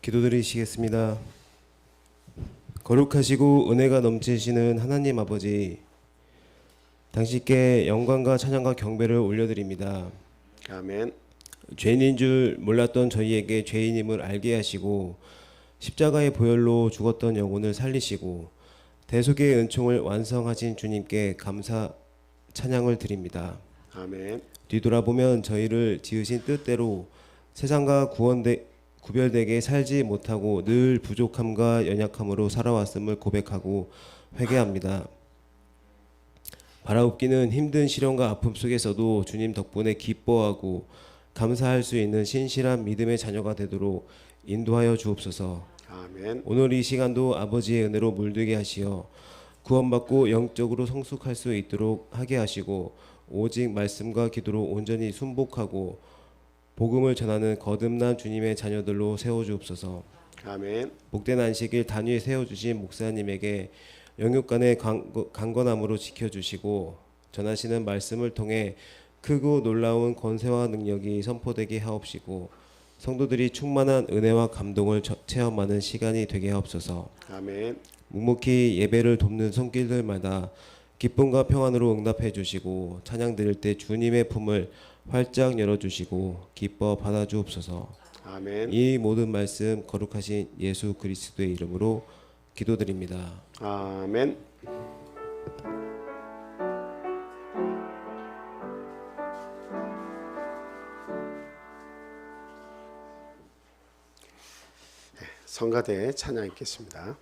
기도드리시겠습니다. 거룩하시고 은혜가 넘치시는 하나님 아버지, 당신께 영광과 찬양과 경배를 올려드립니다. 아멘. 죄인인 줄 몰랐던 저희에게 죄인임을 알게 하시고 십자가의 보혈로 죽었던 영혼을 살리시고 대속의 은총을 완성하신 주님께 감사 찬양을 드립니다. 아멘. 뒤돌아보면 저희를 지으신 뜻대로 세상과 구별되게 살지 못하고 늘 부족함과 연약함으로 살아왔음을 고백하고 회개합니다. 바라옵기는 힘든 시련과 아픔 속에서도 주님 덕분에 기뻐하고 감사할 수 있는 신실한 믿음의 자녀가 되도록 인도하여 주옵소서. 아멘. 오늘 이 시간도 아버지의 은혜로 물들게 하시어 구원받고 영적으로 성숙할 수 있도록 하게 하시고 오직 말씀과 기도로 온전히 순복하고 복음을 전하는 거듭난 주님의 자녀들로 세워주옵소서. 아멘. 복된 안식일 단위에 세워주신 목사님에게 영육간의 강건함으로 지켜주시고 전하시는 말씀을 통해 크고 놀라운 권세와 능력이 선포되게 하옵시고 성도들이 충만한 은혜와 감동을 체험하는 시간이 되게 하옵소서. 아멘. 묵묵히 예배를 돕는 손길들마다 기쁨과 평안으로 응답해 주시고 찬양 드릴 때 주님의 품을 활짝 열어주시고 기뻐 받아주옵소서. 아멘. 이 모든 말씀 거룩하신 예수 그리스도의 이름으로 기도드립니다. 아멘. 성가대 찬양 읽겠습니다.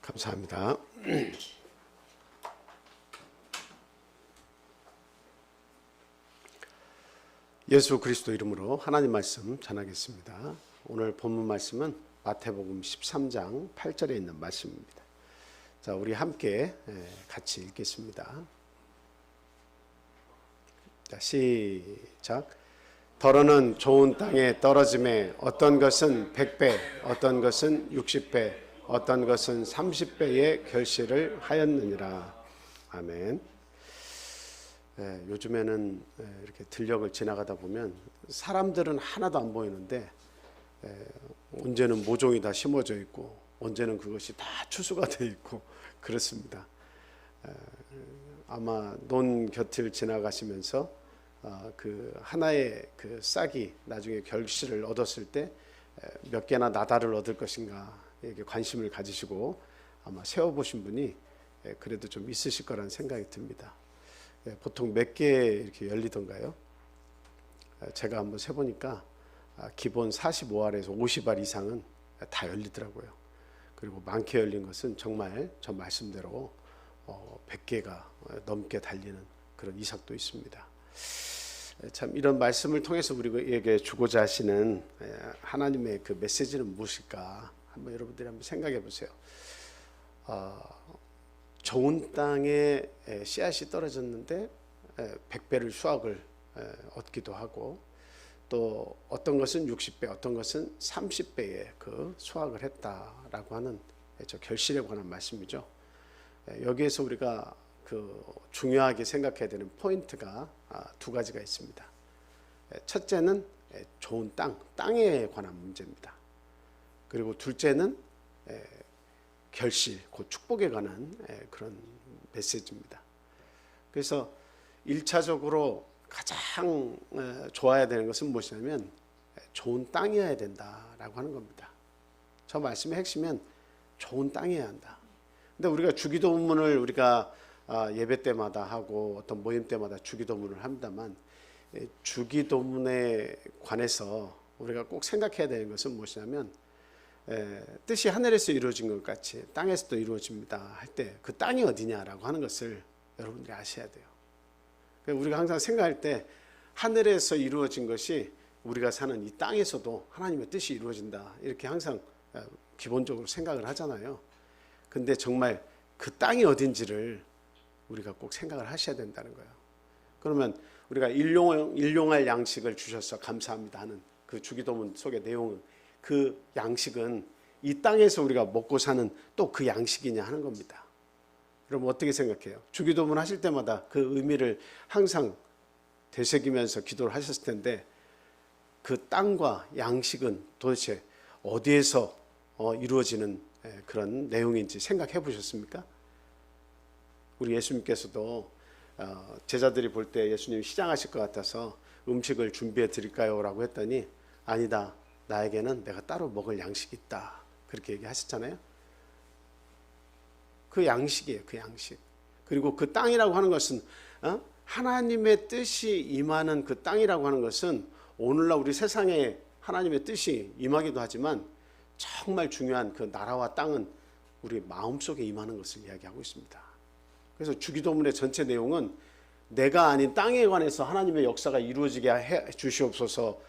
감사합니다. 예수 그리스도 이름으로 하나님 말씀 전하겠습니다. 오늘 본문 말씀은 마태복음 13장 8절에 있는 말씀입니다. 자, 우리 함께 같이 읽겠습니다. 자, 시작. 더러는 좋은 땅에 떨어짐에 어떤 것은 100배, 어떤 것은 60배, 어떤 것은 30배의 결실을 하였느니라. 아멘. 요즘에는 이렇게 들녘을 지나가다 보면 사람들은 하나도 안 보이는데 언제는 모종이 다 심어져 있고 언제는 그것이 다 추수가 되어 있고 그렇습니다. 아마 논 곁을 지나가시면서 그 하나의 그 싹이 나중에 결실을 얻었을 때 몇 개나 나달을 얻을 것인가 이게 관심을 가지시고 아마 세워보신 분이 그래도 좀 있으실 거라는 생각이 듭니다. 보통 몇 개 이렇게 열리던가요? 제가 한번 세보니까 기본 45알에서 50알 이상은 다 열리더라고요. 그리고 많게 열린 것은 정말 저 말씀대로 100개가 넘게 달리는 그런 이삭도 있습니다. 참 이런 말씀을 통해서 우리에게 주고자 하시는 하나님의 그 메시지는 무엇일까? 한번 여러분들이 한번 생각해 보세요. 좋은 땅에 씨앗이 떨어졌는데 100배를 수확을 얻기도 하고 또 어떤 것은 60배, 어떤 것은 30배의 그 수확을 했다라고 하는 저 결실에 관한 말씀이죠. 여기에서 우리가 그 중요하게 생각해야 되는 포인트가 두 가지가 있습니다. 첫째는 좋은 땅에 관한 문제입니다. 그리고 둘째는 결실, 그 축복에 관한 그런 메시지입니다. 그래서 1차적으로 가장 좋아야 되는 것은 무엇이냐면 좋은 땅이어야 된다라고 하는 겁니다. 저 말씀의 핵심은 좋은 땅이어야 한다. 근데 우리가 주기도문을 우리가 예배 때마다 하고 어떤 모임 때마다 주기도문을 합니다만 주기도문에 관해서 우리가 꼭 생각해야 되는 것은 무엇이냐면 뜻이 하늘에서 이루어진 것 같이 땅에서도 이루어집니다 할 때 그 땅이 어디냐라고 하는 것을 여러분들이 아셔야 돼요. 우리가 항상 생각할 때 하늘에서 이루어진 것이 우리가 사는 이 땅에서도 하나님의 뜻이 이루어진다 이렇게 항상 기본적으로 생각을 하잖아요. 근데 정말 그 땅이 어딘지를 우리가 꼭 생각을 하셔야 된다는 거예요. 그러면 우리가 일용할 양식을 주셔서 감사합니다 하는 그 주기도문 속의 내용은 그 양식은 이 땅에서 우리가 먹고 사는 또 그 양식이냐 하는 겁니다. 여러분 어떻게 생각해요? 주기도문 하실 때마다 그 의미를 항상 되새기면서 기도를 하셨을 텐데 그 땅과 양식은 도대체 어디에서 이루어지는 그런 내용인지 생각해 보셨습니까? 우리 예수님께서도 제자들이 볼 때 예수님이 시장하실 것 같아서 음식을 준비해 드릴까요? 라고 했더니 아니다. 나에게는 내가 따로 먹을 양식이 있다. 그렇게 얘기하셨잖아요. 그 양식이에요. 그 양식. 그리고 그 땅이라고 하는 것은 하나님의 뜻이 임하는 그 땅이라고 하는 것은 오늘날 우리 세상에 하나님의 뜻이 임하기도 하지만 정말 중요한 그 나라와 땅은 우리 마음속에 임하는 것을 이야기하고 있습니다. 그래서 주기도문의 전체 내용은 내가 아닌 땅에 관해서 하나님의 역사가 이루어지게 해 주시옵소서.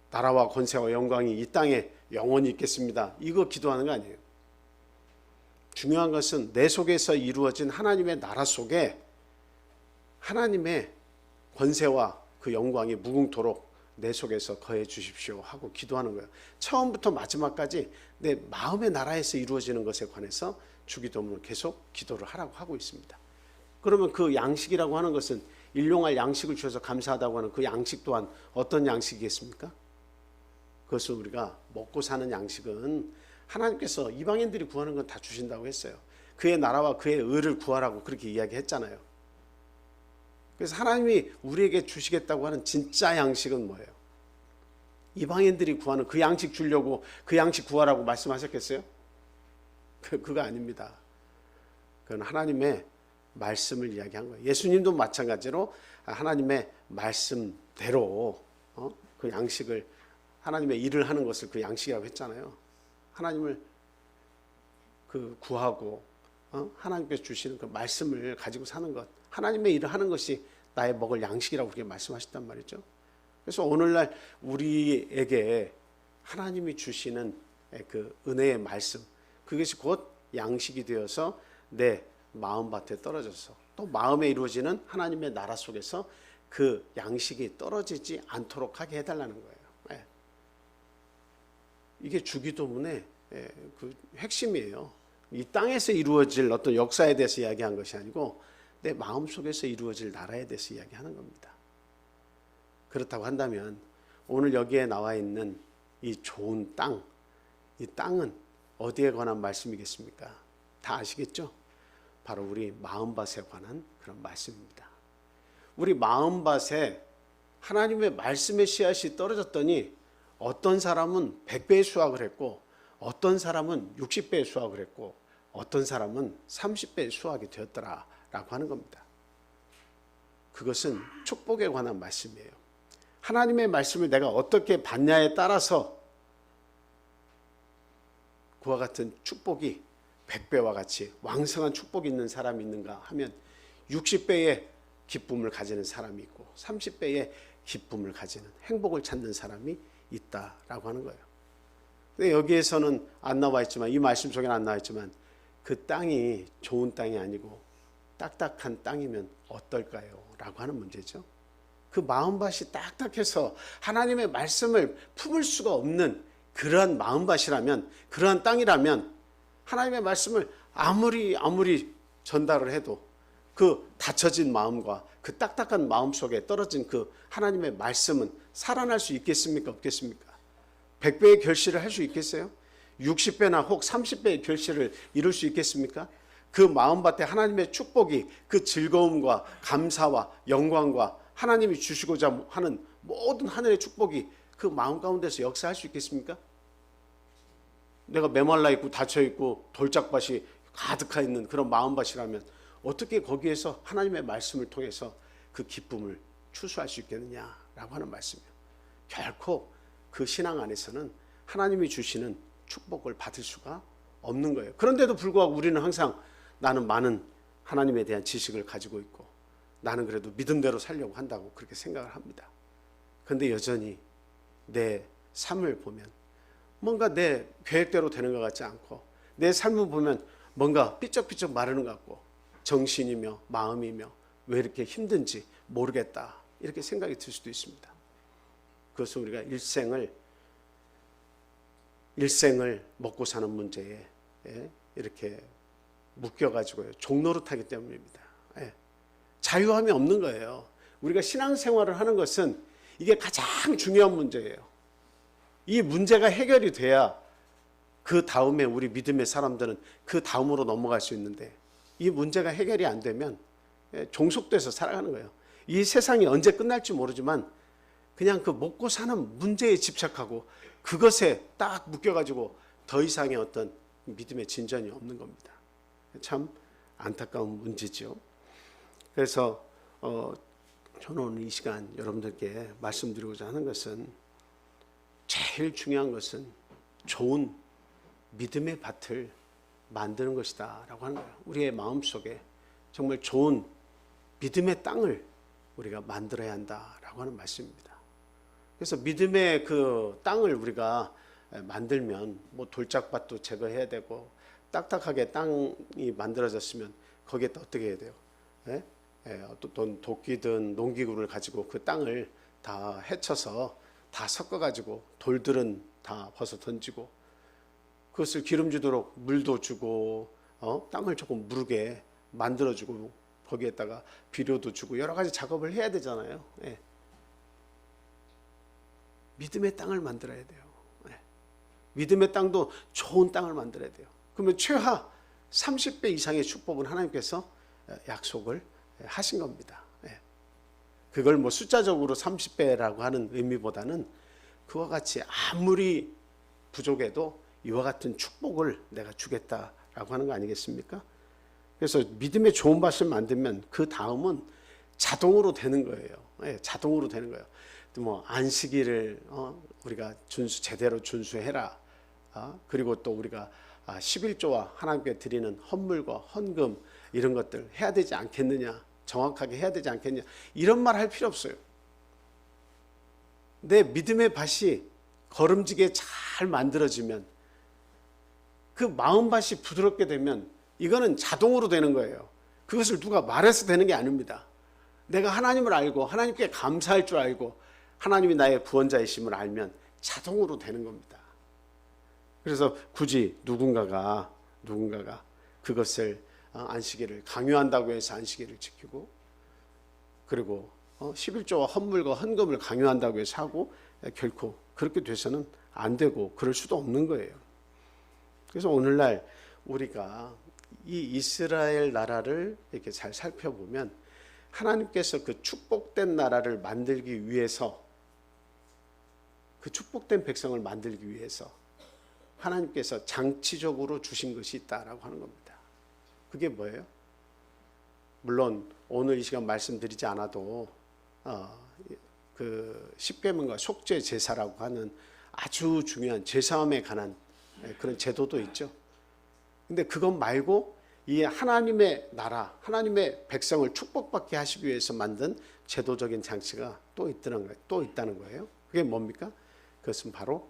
나라와 권세와 영광이 이 땅에 영원히 있겠습니다. 이거 기도하는 거 아니에요. 중요한 것은 내 속에서 이루어진 하나님의 나라 속에 하나님의 권세와 그 영광이 무궁토록 내 속에서 거해 주십시오 하고 기도하는 거예요. 처음부터 마지막까지 내 마음의 나라에서 이루어지는 것에 관해서 주기도문을 계속 기도를 하라고 하고 있습니다. 그러면 그 양식이라고 하는 것은 일용할 양식을 주셔서 감사하다고 하는 그 양식 또한 어떤 양식이겠습니까? 그것을 우리가 먹고 사는 양식은 하나님께서 이방인들이 구하는 건 다 주신다고 했어요. 그의 나라와 그의 의를 구하라고 그렇게 이야기했잖아요. 그래서 하나님이 우리에게 주시겠다고 하는 진짜 양식은 뭐예요? 이방인들이 구하는 그 양식 주려고 그 양식 구하라고 말씀하셨겠어요? 그거 아닙니다. 그건 하나님의 말씀을 이야기한 거예요. 예수님도 마찬가지로 하나님의 말씀대로 그 양식을 하나님의 일을 하는 것을 그 양식이라고 했잖아요. 하나님을 그 구하고 하나님께서 주시는 그 말씀을 가지고 사는 것, 하나님의 일을 하는 것이 나의 먹을 양식이라고 그렇게 말씀하셨단 말이죠. 그래서 오늘날 우리에게 하나님이 주시는 그 은혜의 말씀, 그것이 곧 양식이 되어서 내 마음밭에 떨어져서 또 마음에 이루어지는 하나님의 나라 속에서 그 양식이 떨어지지 않도록 하게 해달라는 거예요. 이게 주기도문의 그 핵심이에요. 이 땅에서 이루어질 어떤 역사에 대해서 이야기한 것이 아니고 내 마음 속에서 이루어질 나라에 대해서 이야기하는 겁니다. 그렇다고 한다면 오늘 여기에 나와 있는 이 좋은 땅, 이 땅은 어디에 관한 말씀이겠습니까? 다 아시겠죠? 바로 우리 마음밭에 관한 그런 말씀입니다. 우리 마음밭에 하나님의 말씀의 씨앗이 떨어졌더니 어떤 사람은 100배의 수확을 했고 어떤 사람은 60배의 수확을 했고 어떤 사람은 30배의 수확이 되었더라라고 하는 겁니다. 그것은 축복에 관한 말씀이에요. 하나님의 말씀을 내가 어떻게 받냐에 따라서 그와 같은 축복이 100배와 같이 왕성한 축복이 있는 사람이 있는가 하면 60배의 기쁨을 가지는 사람이 있고 30배의 기쁨을 가지는 행복을 찾는 사람이 있다라고 하는 거예요. 근데 여기에서는 안 나와 있지만 이 말씀 속에는 안 나와 있지만 그 땅이 좋은 땅이 아니고 딱딱한 땅이면 어떨까요? 라고 하는 문제죠. 그 마음밭이 딱딱해서 하나님의 말씀을 품을 수가 없는 그러한 마음밭이라면, 그러한 땅이라면 하나님의 말씀을 아무리 전달을 해도 그 닫혀진 마음과 그 딱딱한 마음 속에 떨어진 그 하나님의 말씀은 살아날 수 있겠습니까? 없겠습니까? 100배의 결실을 할 수 있겠어요? 60배나 혹 30배의 결실을 이룰 수 있겠습니까? 그 마음밭에 하나님의 축복이, 그 즐거움과 감사와 영광과 하나님이 주시고자 하는 모든 하늘의 축복이 그 마음 가운데서 역사할 수 있겠습니까? 내가 메말라 있고 닫혀 있고 돌짝밭이 가득하 있는 그런 마음밭이라면 어떻게 거기에서 하나님의 말씀을 통해서 그 기쁨을 추수할 수 있겠느냐라고 하는 말씀이에요. 결코 그 신앙 안에서는 하나님이 주시는 축복을 받을 수가 없는 거예요. 그런데도 불구하고 우리는 항상 나는 많은 하나님에 대한 지식을 가지고 있고 나는 그래도 믿음대로 살려고 한다고 그렇게 생각을 합니다. 그런데 여전히 내 삶을 보면 뭔가 내 계획대로 되는 것 같지 않고 내 삶을 보면 뭔가 삐쩍삐쩍 마르는 것 같고 정신이며 마음이며 왜 이렇게 힘든지 모르겠다 이렇게 생각이 들 수도 있습니다. 그것은 우리가 일생을 먹고 사는 문제에 이렇게 묶여가지고요 종노릇하기 때문입니다. 자유함이 없는 거예요. 우리가 신앙생활을 하는 것은 이게 가장 중요한 문제예요. 이 문제가 해결이 돼야 그 다음에 우리 믿음의 사람들은 그 다음으로 넘어갈 수 있는데 이 문제가 해결이 안 되면 종속돼서 살아가는 거예요. 이 세상이 언제 끝날지 모르지만 그냥 그 먹고 사는 문제에 집착하고 그것에 딱 묶여가지고 더 이상의 어떤 믿음의 진전이 없는 겁니다. 참 안타까운 문제죠. 그래서 저는 오늘 이 시간 여러분들께 말씀드리고자 하는 것은 제일 중요한 것은 좋은 믿음의 밭을 만드는 것이다 라고 하는 거예요. 우리의 마음속에 정말 좋은 믿음의 땅을 우리가 만들어야 한다라고 하는 말씀입니다. 그래서 믿음의 그 땅을 우리가 만들면 뭐 돌짝밭도 제거해야 되고 딱딱하게 땅이 만들어졌으면 거기에 또 어떻게 해야 돼요? 어떤 도끼든 농기구를 가지고 그 땅을 다 헤쳐서 다 섞어가지고 돌들은 다 벗어 던지고 그것을 기름지도록 물도 주고 땅을 조금 무르게 만들어주고 거기에다가 비료도 주고 여러 가지 작업을 해야 되잖아요. 믿음의 땅을 만들어야 돼요. 믿음의 땅도 좋은 땅을 만들어야 돼요. 그러면 최하 30배 이상의 축복은 하나님께서 약속을 하신 겁니다. 그걸 뭐 숫자적으로 30배라고 하는 의미보다는 그와 같이 아무리 부족해도 이와 같은 축복을 내가 주겠다라고 하는 거 아니겠습니까? 그래서 믿음의 좋은 밭을 만들면 그 다음은 자동으로 되는 거예요. 자동으로 되는 거예요. 뭐 안식일을 우리가 제대로 준수해라. 그리고 또 우리가 11조와 하나님께 드리는 헌물과 헌금 이런 것들 해야 되지 않겠느냐, 정확하게 해야 되지 않겠느냐, 이런 말 할 필요 없어요. 내 믿음의 밭이 거름지게 잘 만들어지면, 그 마음밭이 부드럽게 되면 이거는 자동으로 되는 거예요. 그것을 누가 말해서 되는 게 아닙니다. 내가 하나님을 알고 하나님께 감사할 줄 알고 하나님이 나의 구원자이심을 알면 자동으로 되는 겁니다. 그래서 굳이 누군가가 그것을 안식일을 강요한다고 해서 안식일을 지키고, 그리고 11조와 헌물과 헌금을 강요한다고 해서 하고, 결코 그렇게 돼서는 안 되고 그럴 수도 없는 거예요. 그래서 오늘날 우리가 이 이스라엘 나라를 이렇게 잘 살펴보면 하나님께서 그 축복된 나라를 만들기 위해서, 그 축복된 백성을 만들기 위해서 하나님께서 장치적으로 주신 것이 있다라고 하는 겁니다. 그게 뭐예요? 물론 오늘 이 시간 말씀드리지 않아도 그 십계명과 속죄 제사라고 하는 아주 중요한 제사함에 관한 그런 제도도 있죠. 근데 그것 말고 이 하나님의 나라, 하나님의 백성을 축복받게 하시기 위해서 만든 제도적인 장치가 또 있다는 거예요. 그게 뭡니까? 그것은 바로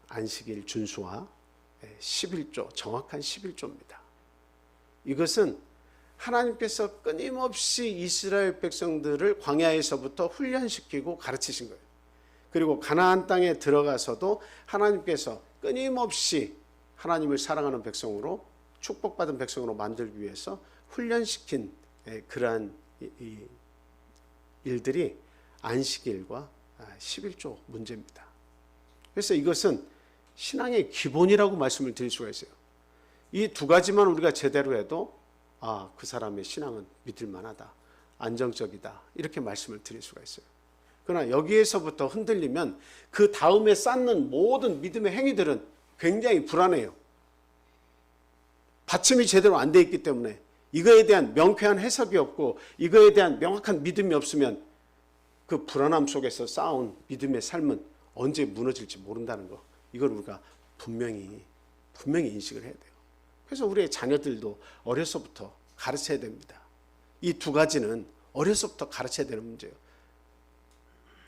안식일 준수와 11조, 정확한 11조입니다. 이것은 하나님께서 끊임없이 이스라엘 백성들을 광야에서부터 훈련시키고 가르치신 거예요. 그리고 가나안 땅에 들어가서도 하나님께서 끊임없이 하나님을 사랑하는 백성으로, 축복받은 백성으로 만들기 위해서 훈련시킨 그러한 일들이 안식일과 11조 문제입니다. 그래서 이것은 신앙의 기본이라고 말씀을 드릴 수가 있어요. 이 두 가지만 우리가 제대로 해도 그 사람의 신앙은 믿을 만하다, 안정적이다, 이렇게 말씀을 드릴 수가 있어요. 그러나 여기에서부터 흔들리면 그 다음에 쌓는 모든 믿음의 행위들은 굉장히 불안해요. 받침이 제대로 안 돼 있기 때문에, 이거에 대한 명쾌한 해석이 없고 이거에 대한 명확한 믿음이 없으면 그 불안함 속에서 쌓아온 믿음의 삶은 언제 무너질지 모른다는 거, 이걸 우리가 분명히 인식을 해야 돼요. 그래서 우리의 자녀들도 어려서부터 가르쳐야 됩니다. 이 두 가지는 어려서부터 가르쳐야 되는 문제예요.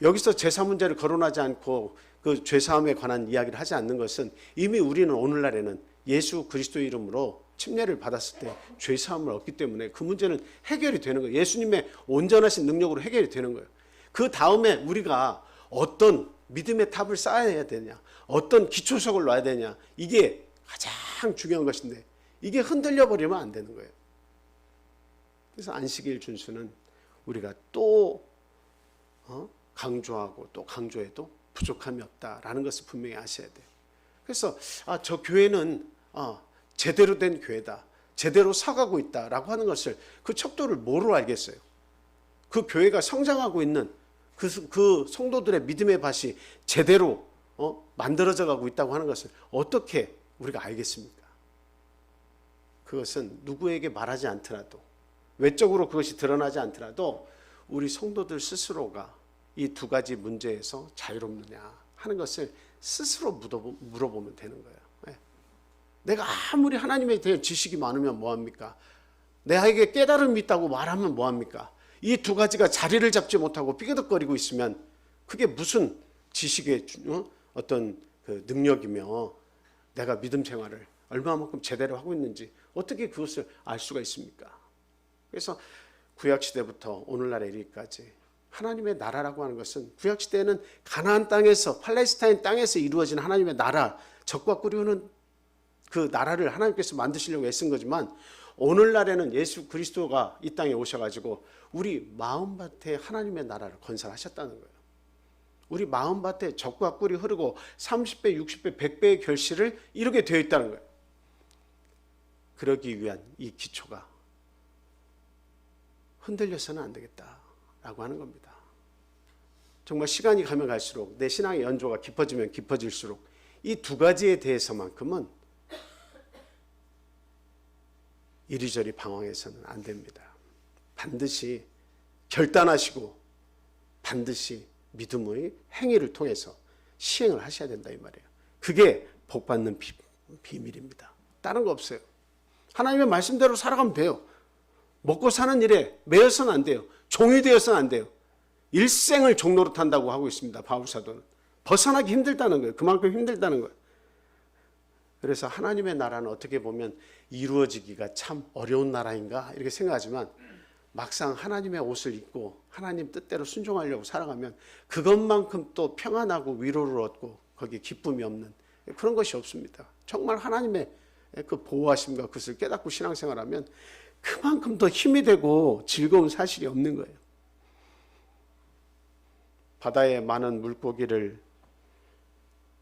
여기서 제사 문제를 거론하지 않고 그 죄사함에 관한 이야기를 하지 않는 것은, 이미 우리는 오늘날에는 예수 그리스도 이름으로 침례를 받았을 때 죄사함을 얻기 때문에 그 문제는 해결이 되는 거예요. 예수님의 온전하신 능력으로 해결이 되는 거예요. 그 다음에 우리가 어떤 믿음의 탑을 쌓아야 되냐, 어떤 기초석을 놔야 되냐, 이게 가장 중요한 것인데 이게 흔들려 버리면 안 되는 거예요. 그래서 안식일 준수는 우리가 또 강조하고 또 강조해도 부족함이 없다라는 것을 분명히 아셔야 돼요. 그래서 저 교회는 제대로 된 교회다, 제대로 서가고 있다라고 하는 것을, 그 척도를 뭐로 알겠어요? 그 교회가 성장하고 있는 그 성도들의 믿음의 밭이 제대로 만들어져 가고 있다고 하는 것을 어떻게 우리가 알겠습니까? 그것은 누구에게 말하지 않더라도, 외적으로 그것이 드러나지 않더라도 우리 성도들 스스로가 이 두 가지 문제에서 자유롭느냐 하는 것을 스스로 물어보면 되는 거예요. 내가 아무리 하나님에 대해 지식이 많으면 뭐합니까? 내게 깨달음이 있다고 말하면 뭐합니까? 이 두 가지가 자리를 잡지 못하고 삐그덕거리고 있으면 그게 무슨 지식의 어떤 그 능력이며, 내가 믿음 생활을 얼마만큼 제대로 하고 있는지 어떻게 그것을 알 수가 있습니까? 그래서 구약시대부터 오늘날에 이르기까지 하나님의 나라라고 하는 것은, 구약시대에는 가나안 땅에서, 팔레스타인 땅에서 이루어진 하나님의 나라, 적과 꿀이오는 그 나라를 하나님께서 만드시려고 애쓴 거지만, 오늘날에는 예수 그리스도가 이 땅에 오셔가지고 우리 마음밭에 하나님의 나라를 건설하셨다는 거예요. 우리 마음밭에 적과 꿀이 흐르고 30배, 60배, 100배의 결실을 이루게 되어 있다는 거예요. 그러기 위한 이 기초가 흔들려서는 안 되겠다라고 하는 겁니다. 정말 시간이 가면 갈수록, 내 신앙의 연조가 깊어지면 깊어질수록 이 두 가지에 대해서만큼은 이리저리 방황해서는 안 됩니다. 반드시 결단하시고 반드시 믿음의 행위를 통해서 시행을 하셔야 된다 이 말이에요. 그게 복받는 비밀입니다. 다른 거 없어요. 하나님의 말씀대로 살아가면 돼요. 먹고 사는 일에 매여서는 안 돼요. 종이 되어서는 안 돼요. 일생을 종노릇 한다고 하고 있습니다. 바울사도는. 벗어나기 힘들다는 거예요. 그만큼 힘들다는 거예요. 그래서 하나님의 나라는 어떻게 보면 이루어지기가 참 어려운 나라인가 이렇게 생각하지만 막상 하나님의 옷을 입고 하나님 뜻대로 순종하려고 살아가면 그것만큼 또 평안하고 위로를 얻고 거기에 기쁨이 없는 그런 것이 없습니다. 정말 하나님의 그 보호하심과 그것을 깨닫고 신앙생활하면 그만큼 더 힘이 되고 즐거운 사실이 없는 거예요. 바다의 많은 물고기를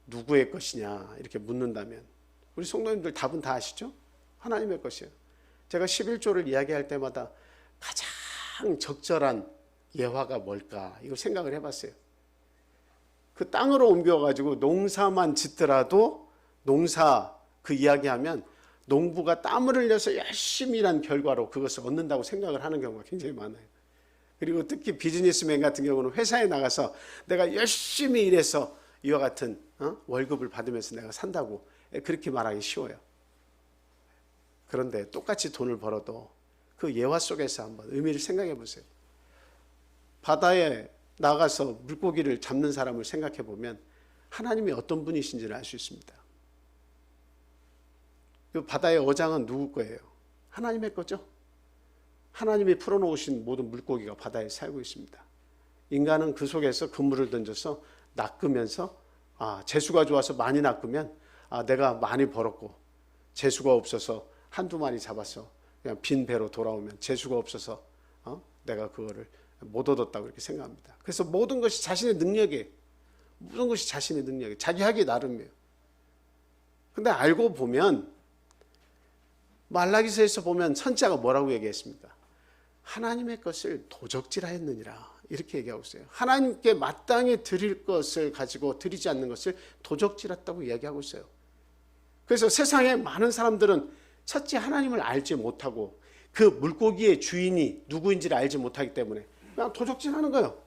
누구의 것이냐 이렇게 묻는다면 우리 성도님들 답은 다 아시죠? 하나님의 것이에요. 제가 11조를 이야기할 때마다 가장 적절한 예화가 뭘까 이걸 생각을 해봤어요. 그 땅으로 옮겨가지고 농사만 짓더라도 농사 그 이야기하면 농부가 땀을 흘려서 열심히 일한 결과로 그것을 얻는다고 생각을 하는 경우가 굉장히 많아요. 그리고 특히 비즈니스맨 같은 경우는 회사에 나가서 내가 열심히 일해서 이와 같은 월급을 받으면서 내가 산다고 그렇게 말하기 쉬워요. 그런데 똑같이 돈을 벌어도 그 예화 속에서 한번 의미를 생각해 보세요. 바다에 나가서 물고기를 잡는 사람을 생각해 보면 하나님이 어떤 분이신지를 알 수 있습니다. 그 바다의 어장은 누구 거예요? 하나님의 거죠. 하나님이 풀어놓으신 모든 물고기가 바다에 살고 있습니다. 인간은 그 속에서 그물을 던져서 낚으면서 재수가 좋아서 많이 낚으면 내가 많이 벌었고 재수가 없어서 한두 마리 잡아서 그냥 빈 배로 돌아오면 재수가 없어서 내가 그거를 못 얻었다고 이렇게 생각합니다. 그래서 모든 것이 자신의 능력이에요. 모든 것이 자신의 능력이에요. 자기 하기 나름이에요. 근데 알고 보면 말라기서에서 보면 선지자가 뭐라고 얘기했습니까? 하나님의 것을 도적질하였느니라 이렇게 얘기하고 있어요. 하나님께 마땅히 드릴 것을 가지고 드리지 않는 것을 도적질했다고 이야기하고 있어요. 그래서 세상에 많은 사람들은 첫째 하나님을 알지 못하고 그 물고기의 주인이 누구인지를 알지 못하기 때문에 그냥 도적질하는 거예요.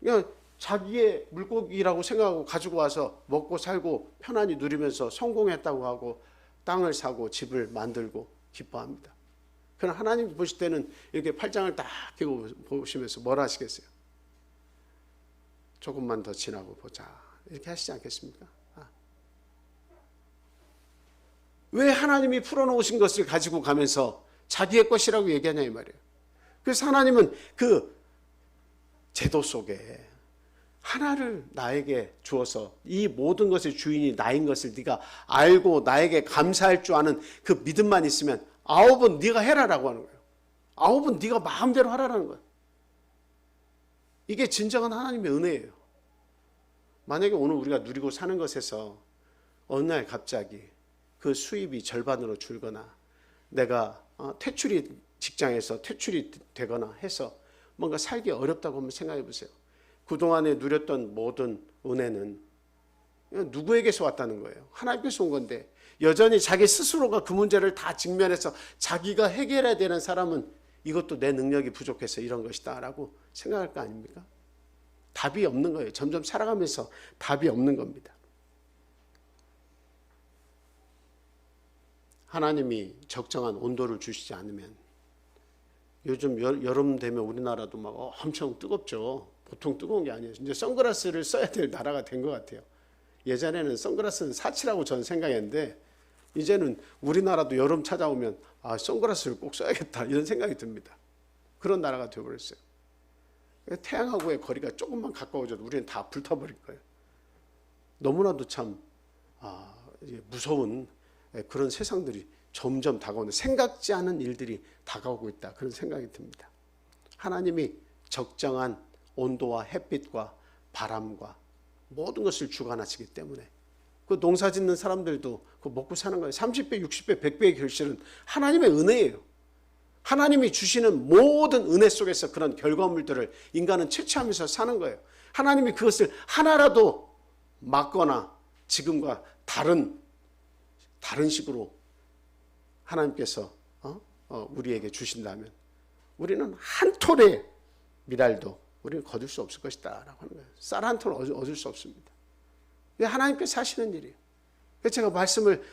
그냥 자기의 물고기라고 생각하고 가지고 와서 먹고 살고 편안히 누리면서 성공했다고 하고 땅을 사고 집을 만들고 기뻐합니다. 그러나 하나님 보실 때는 이렇게 팔짱을 딱 끼고 보시면서 뭐라 하시겠어요? 조금만 더 지나고 보자 이렇게 하시지 않겠습니까? 왜 하나님이 풀어놓으신 것을 가지고 가면서 자기의 것이라고 얘기하냐 이 말이에요. 그래서 하나님은 그 제도 속에 하나를 나에게 주어서 이 모든 것의 주인이 나인 것을 네가 알고 나에게 감사할 줄 아는 그 믿음만 있으면 9은 네가 해라라고 하는 거예요. 9은 네가 마음대로 하라라는 거예요. 이게 진정한 하나님의 은혜예요. 만약에 오늘 우리가 누리고 사는 것에서 어느 날 갑자기 그 수입이 절반으로 줄거나 내가 직장에서 퇴출이 되거나 해서 뭔가 살기 어렵다고 한번 생각해 보세요. 그동안에 누렸던 모든 은혜는 누구에게서 왔다는 거예요? 하나님께서 온 건데 여전히 자기 스스로가 그 문제를 다 직면해서 자기가 해결해야 되는 사람은 이것도 내 능력이 부족해서 이런 것이다 라고 생각할 거 아닙니까? 답이 없는 거예요. 점점 살아가면서 답이 없는 겁니다. 하나님이 적정한 온도를 주시지 않으면 요즘 여름 되면 우리나라도 막 엄청 뜨겁죠. 보통 뜨거운 게 아니에요. 이제 선글라스를 써야 될 나라가 된 것 같아요. 예전에는 선글라스는 사치라고 저는 생각했는데 이제는 우리나라도 여름 찾아오면 선글라스를 꼭 써야겠다 이런 생각이 듭니다. 그런 나라가 되어버렸어요. 태양하고의 거리가 조금만 가까워져도 우리는 다 불타버릴 거예요. 너무나도 참 무서운 그런 세상들이 점점 다가오는 생각지 않은 일들이 다가오고 있다 그런 생각이 듭니다. 하나님이 적정한 온도와 햇빛과 바람과 모든 것을 주관하시기 때문에 그 농사 짓는 사람들도 그 먹고 사는 거예요. 30배, 60배, 100배의 결실은 하나님의 은혜예요. 하나님이 주시는 모든 은혜 속에서 그런 결과물들을 인간은 채취하면서 사는 거예요. 하나님이 그것을 하나라도 막거나 지금과 다른 식으로 하나님께서 우리에게 주신다면 우리는 한 톨의 미랄도 우리는 거둘 수 없을 것이다 라고 하는 거예요. 쌀 한 톨 얻을 수 없습니다. 이게 하나님께서 하시는 일이에요. 그래서 제가 말씀을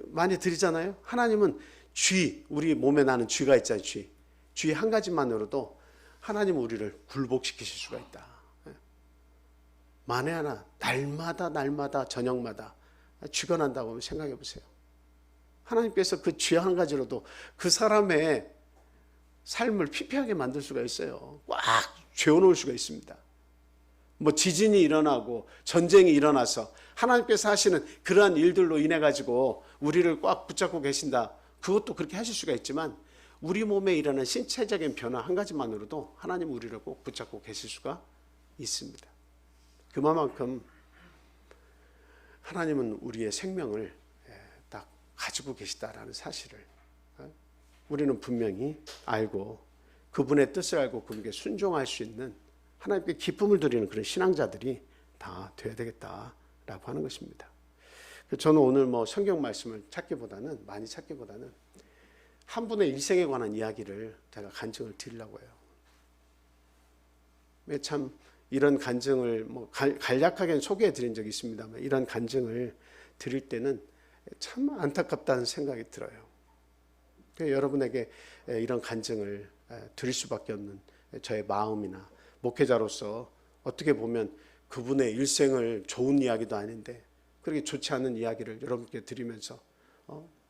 많이 드리잖아요. 하나님은 우리 몸에 나는 쥐가 있잖아요. 쥐 한 가지만으로도 하나님은 우리를 굴복시키실 수가 있다. 만에 하나 날마다 저녁마다 쥐가 난다고 생각해 보세요. 하나님께서 그 쥐 한 가지로도 그 사람의 삶을 피폐하게 만들 수가 있어요. 꽉 죄어놓을 수가 있습니다. 뭐 지진이 일어나고 전쟁이 일어나서 하나님께서 하시는 그러한 일들로 인해 가지고 우리를 꽉 붙잡고 계신다. 그것도 그렇게 하실 수가 있지만 우리 몸에 일어나는 신체적인 변화 한 가지만으로도 하나님 우리를 꼭 붙잡고 계실 수가 있습니다. 그만큼 하나님은 우리의 생명을 딱 가지고 계시다라는 사실을 우리는 분명히 알고 그분의 뜻을 알고 그분께 순종할 수 있는 하나님께 기쁨을 드리는 그런 신앙자들이 다 되어야 되겠다라고 하는 것입니다. 저는 오늘 뭐 성경 말씀을 많이 찾기보다는 한 분의 일생에 관한 이야기를 제가 간증을 드리려고 해요. 참 이런 간증을 뭐 간략하게 소개해 드린 적이 있습니다만 이런 간증을 드릴 때는 참 안타깝다는 생각이 들어요. 여러분에게 이런 간증을 드릴 수밖에 없는 저의 마음이나 목회자로서 어떻게 보면 그분의 일생을 좋은 이야기도 아닌데 그렇게 좋지 않은 이야기를 여러분께 드리면서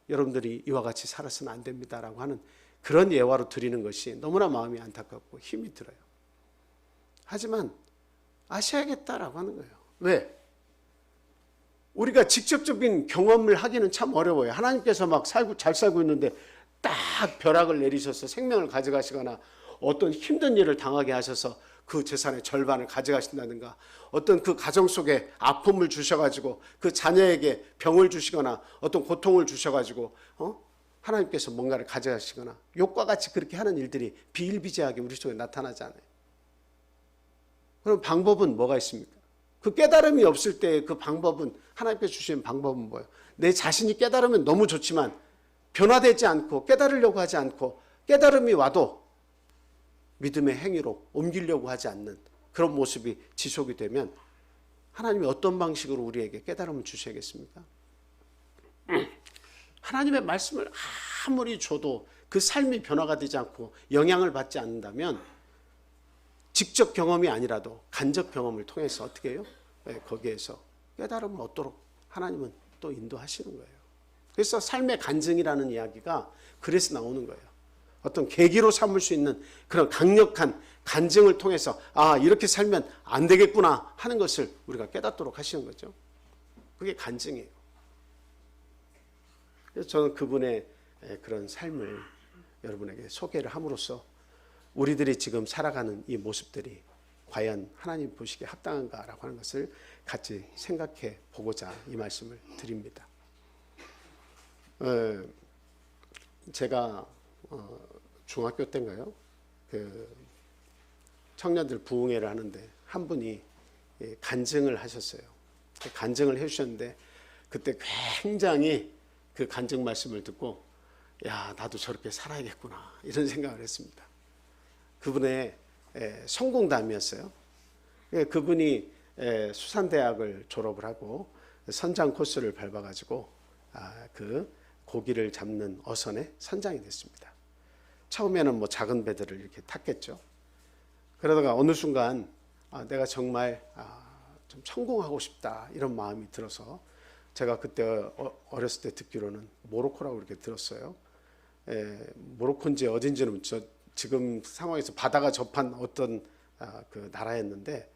여러분들이 이와 같이 살아서는 안 됩니다라고 하는 그런 예화로 드리는 것이 너무나 마음이 안타깝고 힘이 들어요. 하지만 아셔야겠다라고 하는 거예요. 왜? 우리가 직접적인 경험을 하기는 참 어려워요. 하나님께서 막 잘 살고 있는데 딱 벼락을 내리셔서 생명을 가져가시거나 어떤 힘든 일을 당하게 하셔서 그 재산의 절반을 가져가신다든가 어떤 그 가정 속에 아픔을 주셔가지고 그 자녀에게 병을 주시거나 어떤 고통을 주셔가지고 하나님께서 뭔가를 가져가시거나 욥과 같이 그렇게 하는 일들이 비일비재하게 우리 속에 나타나지 않아요. 그럼 방법은 뭐가 있습니까? 그 깨달음이 없을 때 그 방법은 하나님께서 주신 방법은 뭐예요? 내 자신이 깨달으면 너무 좋지만 변화되지 않고 깨달으려고 하지 않고 깨달음이 와도 믿음의 행위로 옮기려고 하지 않는 그런 모습이 지속이 되면 하나님이 어떤 방식으로 우리에게 깨달음을 주셔야겠습니까? 하나님의 말씀을 아무리 줘도 그 삶이 변화가 되지 않고 영향을 받지 않는다면 직접 경험이 아니라도 간접 경험을 통해서 어떻게 해요? 거기에서 깨달음을 얻도록 하나님은 또 인도하시는 거예요. 그래서 삶의 간증이라는 이야기가 그래서 나오는 거예요. 어떤 계기로 삼을 수 있는 그런 강력한 간증을 통해서 이렇게 살면 안 되겠구나 하는 것을 우리가 깨닫도록 하시는 거죠. 그게 간증이에요. 그래서 저는 그분의 그런 삶을 여러분에게 소개를 함으로써 우리들이 지금 살아가는 이 모습들이 과연 하나님 보시기에 합당한가라고 하는 것을 같이 생각해 보고자 이 말씀을 드립니다. 제가 중학교 때인가요? 그 청년들 부흥회를 하는데 한 분이 간증을 하셨어요. 간증을 해주셨는데 그때 굉장히 그 간증 말씀을 듣고 나도 저렇게 살아야겠구나 이런 생각을 했습니다. 그분의 성공담이었어요. 그분이 수산대학을 졸업을 하고 선장 코스를 밟아가지고 그 고기를 잡는 어선의 선장이 됐습니다. 처음에는 뭐 작은 배들을 이렇게 탔겠죠. 그러다가 어느 순간 내가 정말 좀 성공하고 싶다 이런 마음이 들어서 제가 그때 어렸을 때 듣기로는 모로코라고 이렇게 들었어요. 모로코인지 어딘지는 지금 상황에서 바다가 접한 어떤 그 나라였는데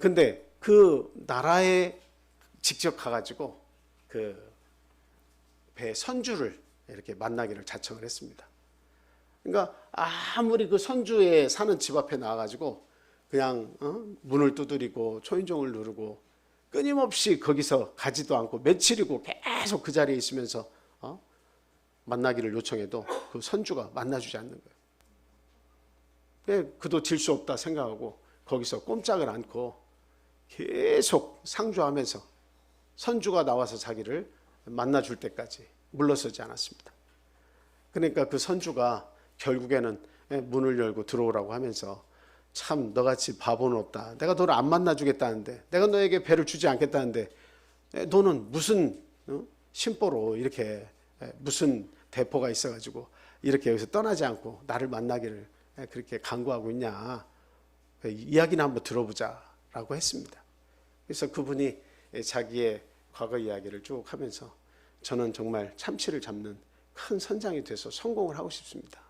근데 그 나라에 직접 가가지고 그 배 선주를 이렇게 만나기를 자청을 했습니다. 그러니까 아무리 그 선주에 사는 집 앞에 나와가지고 그냥 문을 두드리고 초인종을 누르고 끊임없이 거기서 가지도 않고 며칠이고 계속 그 자리에 있으면서 만나기를 요청해도 그 선주가 만나주지 않는 거예요. 그도 질 수 없다 생각하고 거기서 꼼짝을 않고 계속 상주하면서 선주가 나와서 자기를 만나줄 때까지 물러서지 않았습니다. 그러니까 그 선주가 결국에는 문을 열고 들어오라고 하면서 참 너같이 바보는 없다. 내가 너를 안 만나주겠다는데 내가 너에게 배를 주지 않겠다는데 너는 무슨 심보로 이렇게 무슨 대포가 있어가지고 이렇게 여기서 떠나지 않고 나를 만나기를 그렇게 간구하고 있냐, 이야기나 한번 들어보자라고 했습니다. 그래서 그분이 자기의 과거 이야기를 쭉 하면서 저는 정말 참치를 잡는 큰 선장이 돼서 성공을 하고 싶습니다.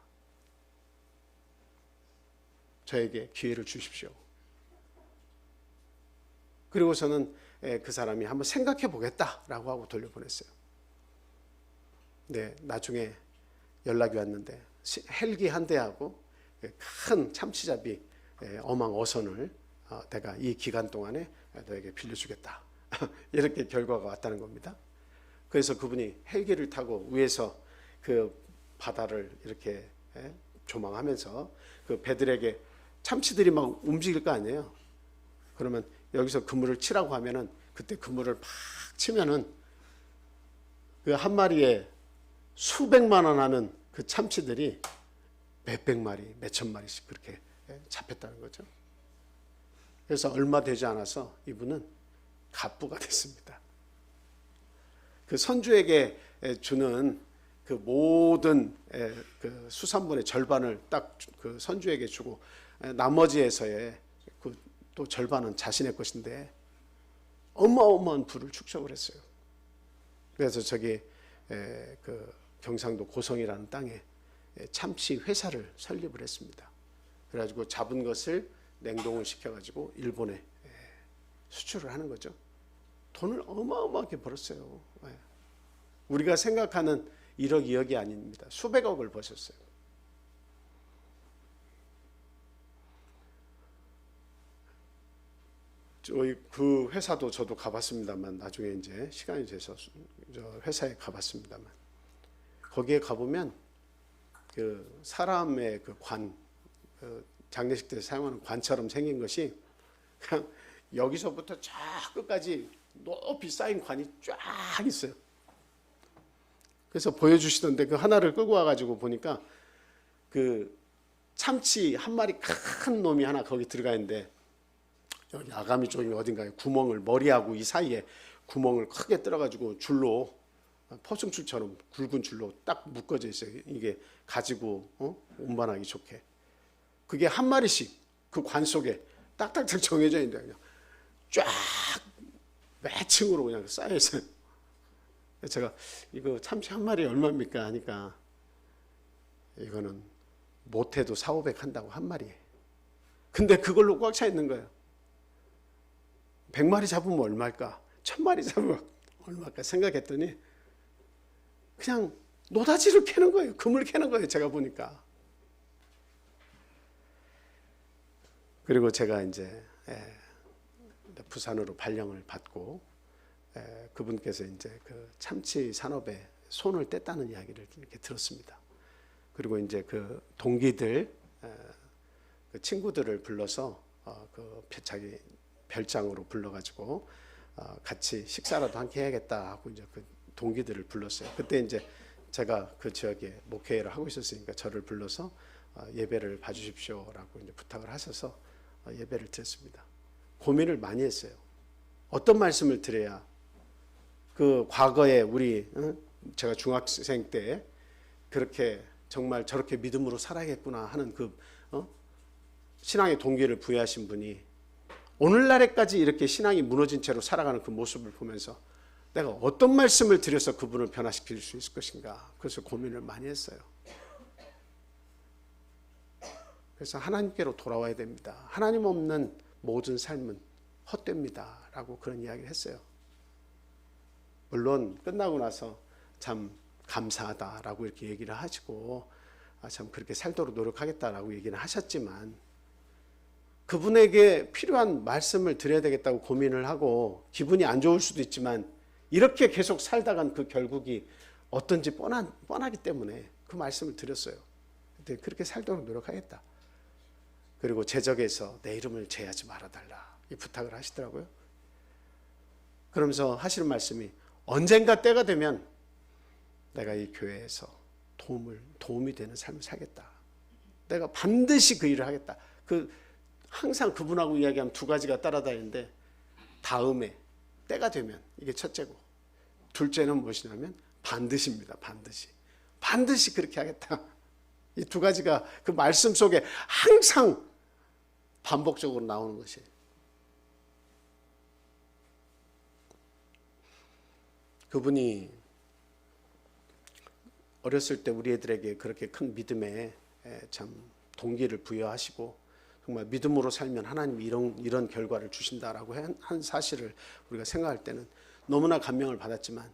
저에게 기회를 주십시오. 그리고서는 그 사람이 한번 생각해 보겠다라고 하고 돌려보냈어요. 네, 나중에 연락이 왔는데 헬기 한 대하고 큰 참치잡이 어망어선을 내가 이 기간 동안에 너에게 빌려주겠다. 이렇게 결과가 왔다는 겁니다. 그래서 그분이 헬기를 타고 위에서 그 바다를 이렇게 조망하면서 그 배들에게 참치들이 막 움직일 거 아니에요. 그러면 여기서 그물을 치라고 하면은 그때 그물을 팍 치면은 그 한 마리에 수백만 원 하는 그 참치들이 몇백 마리, 몇천 마리씩 그렇게 잡혔다는 거죠. 그래서 얼마 되지 않아서 이분은 갑부가 됐습니다. 그 선주에게 주는 그 모든 그 수산물의 절반을 딱 그 선주에게 주고 나머지에서의 그 또 절반은 자신의 것인데 어마어마한 부를 축적을 했어요. 그래서 저기 그 경상도 고성이라는 땅에 참치 회사를 설립을 했습니다. 그래가지고 잡은 것을 냉동을 시켜가지고 일본에 수출을 하는 거죠. 돈을 어마어마하게 벌었어요. 우리가 생각하는 1억, 2억이 아닙니다. 수백억을 버셨어요. 그 회사도 저도 가봤습니다만 나중에 이제 시간이 돼서 저 회사에 가봤습니다만 거기에 가보면 그 사람의 그 관, 장례식 때 사용하는 관처럼 생긴 것이 그냥 여기서부터 쫙 끝까지 높이 쌓인 관이 쫙 있어요. 그래서 보여주시던데 그 하나를 끌고 와가지고 보니까 그 참치 한 마리 큰 놈이 하나 거기 들어가 있는데 여기 아가미 쪽에 어딘가에 구멍을 머리하고 이 사이에 구멍을 크게 뚫어가지고 줄로 포승줄처럼 굵은 줄로 딱 묶어져 있어요. 이게 가지고 운반하기 좋게. 그게 한 마리씩 그 관 속에 딱딱딱 정해져 있는데 그냥 쫙 매층으로 그냥 쌓여 있어요. 제가 이거 참치 한 마리 얼마입니까 하니까 이거는 못해도 4,500 한다고 한 마리에. 근데 그걸로 꽉 차 있는 거예요. 100마리 잡으면 얼마일까? 1000마리 잡으면 얼마일까? 생각했더니 그냥 노다지를 캐는 거예요. 금을 캐는 거예요. 제가 보니까. 그리고 제가 이제 부산으로 발령을 받고 그분께서 이제 그 참치 산업에 손을 뗐다는 이야기를 이렇게 들었습니다. 그리고 이제 그 동기들, 그 친구들을 불러서 그 자기 별장으로 불러가지고 같이 식사라도 함께 해야겠다 하고 이제 그 동기들을 불렀어요. 그때 이제 제가 그 지역에 목회를 하고 있었으니까 저를 불러서 예배를 봐주십시오라고 이제 부탁을 하셔서 예배를 드렸습니다. 고민을 많이 했어요. 어떤 말씀을 드려야 그 과거에 우리 제가 중학생 때 그렇게 정말 저렇게 믿음으로 살아야겠구나 하는 그 신앙의 동기를 부여하신 분이 오늘날에까지 이렇게 신앙이 무너진 채로 살아가는 그 모습을 보면서 내가 어떤 말씀을 드려서 그분을 변화시킬 수 있을 것인가. 그래서 고민을 많이 했어요. 그래서 하나님께로 돌아와야 됩니다. 하나님 없는 모든 삶은 헛됩니다. 라고 그런 이야기를 했어요. 물론 끝나고 나서 참 감사하다라고 이렇게 얘기를 하시고 참 그렇게 살도록 노력하겠다라고 얘기는 하셨지만 그분에게 필요한 말씀을 드려야 되겠다고 고민을 하고 기분이 안 좋을 수도 있지만 이렇게 계속 살다간 그 결국이 어떤지 뻔하기 때문에 그 말씀을 드렸어요. 근데 그렇게 살도록 노력하겠다. 그리고 제적에서 내 이름을 제하지 말아달라 이 부탁을 하시더라고요. 그러면서 하시는 말씀이 언젠가 때가 되면 내가 이 교회에서 도움이 되는 삶을 살겠다. 내가 반드시 그 일을 하겠다. 항상 그분하고 이야기하면 두 가지가 따라다니는데 다음에 때가 되면 이게 첫째고 둘째는 무엇이냐면 반드시입니다. 반드시 그렇게 하겠다. 이 두 가지가 그 말씀 속에 항상 반복적으로 나오는 것이에요. 그분이 어렸을 때 우리 애들에게 그렇게 큰 믿음에 참 동기를 부여하시고 정말 믿음으로 살면 하나님이 이런 결과를 주신다라고 한 사실을 우리가 생각할 때는 너무나 감명을 받았지만,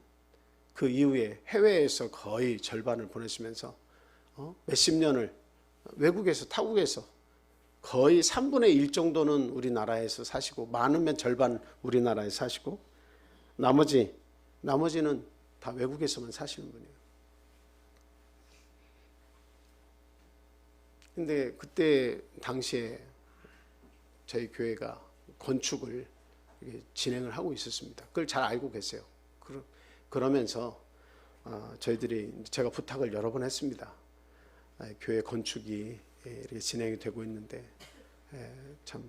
그 이후에 해외에서 거의 절반을 보내시면서 몇십 년을 외국에서 타국에서 거의 3분의 1 정도는 우리나라에서 사시고, 많으면 절반 우리나라에서 사시고, 나머지는 다 외국에서만 사시는 분이에요. 근데 그때 당시에 저희 교회가 건축을 진행을 하고 있었습니다. 그걸 잘 알고 계세요. 그러면서 제가 부탁을 여러 번 했습니다. 교회 건축이 이렇게 진행이 되고 있는데 참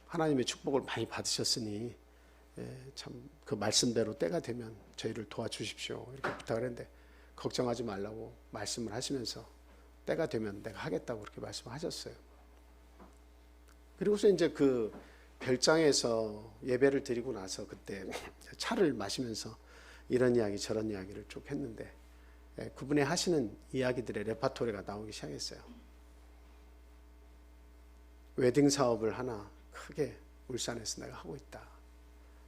하나님의 축복을 많이 받으셨으니 참 그 말씀대로 때가 되면 저희를 도와주십시오, 이렇게 부탁을 했는데 걱정하지 말라고 말씀을 하시면서 때가 되면 내가 하겠다고 그렇게 말씀하셨어요. 그리고서 이제 그 별장에서 예배를 드리고 나서 그때 차를 마시면서 이런 이야기 저런 이야기를 쭉 했는데 그분이 하시는 이야기들의 레파토리가 나오기 시작했어요. 웨딩 사업을 하나 크게 울산에서 내가 하고 있다.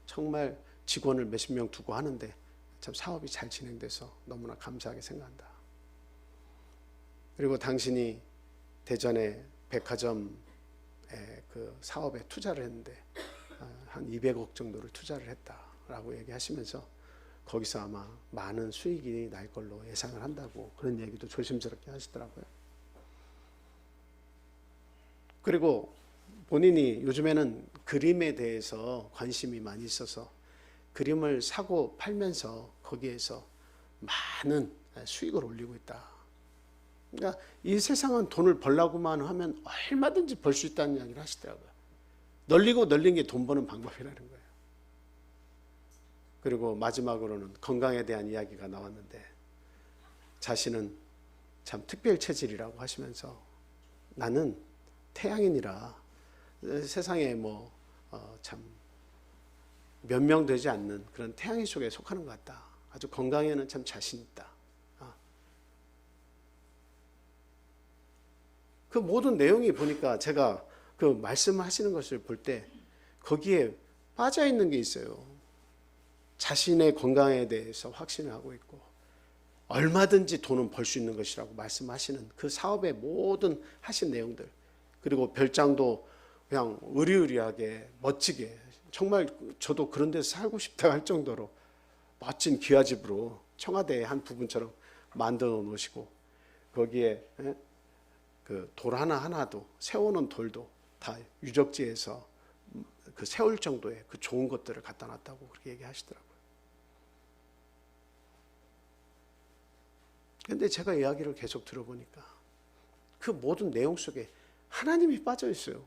정말 직원을 몇십 명 두고 하는데 참 사업이 잘 진행돼서 너무나 감사하게 생각한다. 그리고 당신이 대전에 백화점에 그 사업에 투자를 했는데 한 200억 정도를 투자를 했다라고 얘기하시면서 거기서 아마 많은 수익이 날 걸로 예상을 한다고 그런 얘기도 조심스럽게 하시더라고요. 그리고 본인이 요즘에는 그림에 대해서 관심이 많이 있어서 그림을 사고 팔면서 거기에서 많은 수익을 올리고 있다. 그러니까 이 세상은 돈을 벌라고만 하면 얼마든지 벌 수 있다는 이야기를 하시더라고요. 널린 게 돈 버는 방법이라는 거예요. 그리고 마지막으로는 건강에 대한 이야기가 나왔는데 자신은 참 특별 체질이라고 하시면서 나는 태양인이라 세상에 참 몇 명 되지 않는 그런 태양인 속에 속하는 것 같다. 아주 건강에는 참 자신 있다. 그 모든 내용이 보니까 제가 그 말씀하시는 것을 볼 때 거기에 빠져 있는 게 있어요. 자신의 건강에 대해서 확신을 하고 있고 얼마든지 돈은 벌 수 있는 것이라고 말씀하시는 그 사업의 모든 하신 내용들, 그리고 별장도 그냥 의리의리하게 멋지게, 정말 저도 그런 데서 살고 싶다 할 정도로 멋진 기와집으로 청와대의 한 부분처럼 만들어 놓으시고 거기에 그 돌 하나하나도, 세우는 돌도 다 유적지에서 그 세울 정도의 그 좋은 것들을 갖다 놨다고 그렇게 얘기하시더라고요. 근데 제가 이야기를 계속 들어보니까 그 모든 내용 속에 하나님이 빠져 있어요.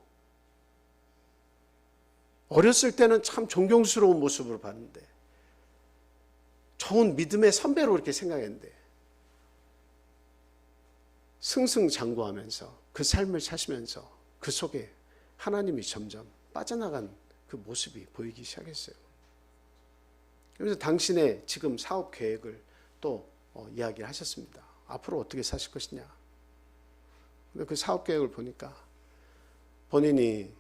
어렸을 때는 참 존경스러운 모습을 봤는데, 좋은 믿음의 선배로 이렇게 생각했는데, 승승장구하면서 그 삶을 사시면서 그 속에 하나님이 점점 빠져나간 그 모습이 보이기 시작했어요. 그래서 당신의 지금 사업 계획을 또 이야기하셨습니다. 앞으로 어떻게 사실 것이냐. 근데 그 사업 계획을 보니까 본인이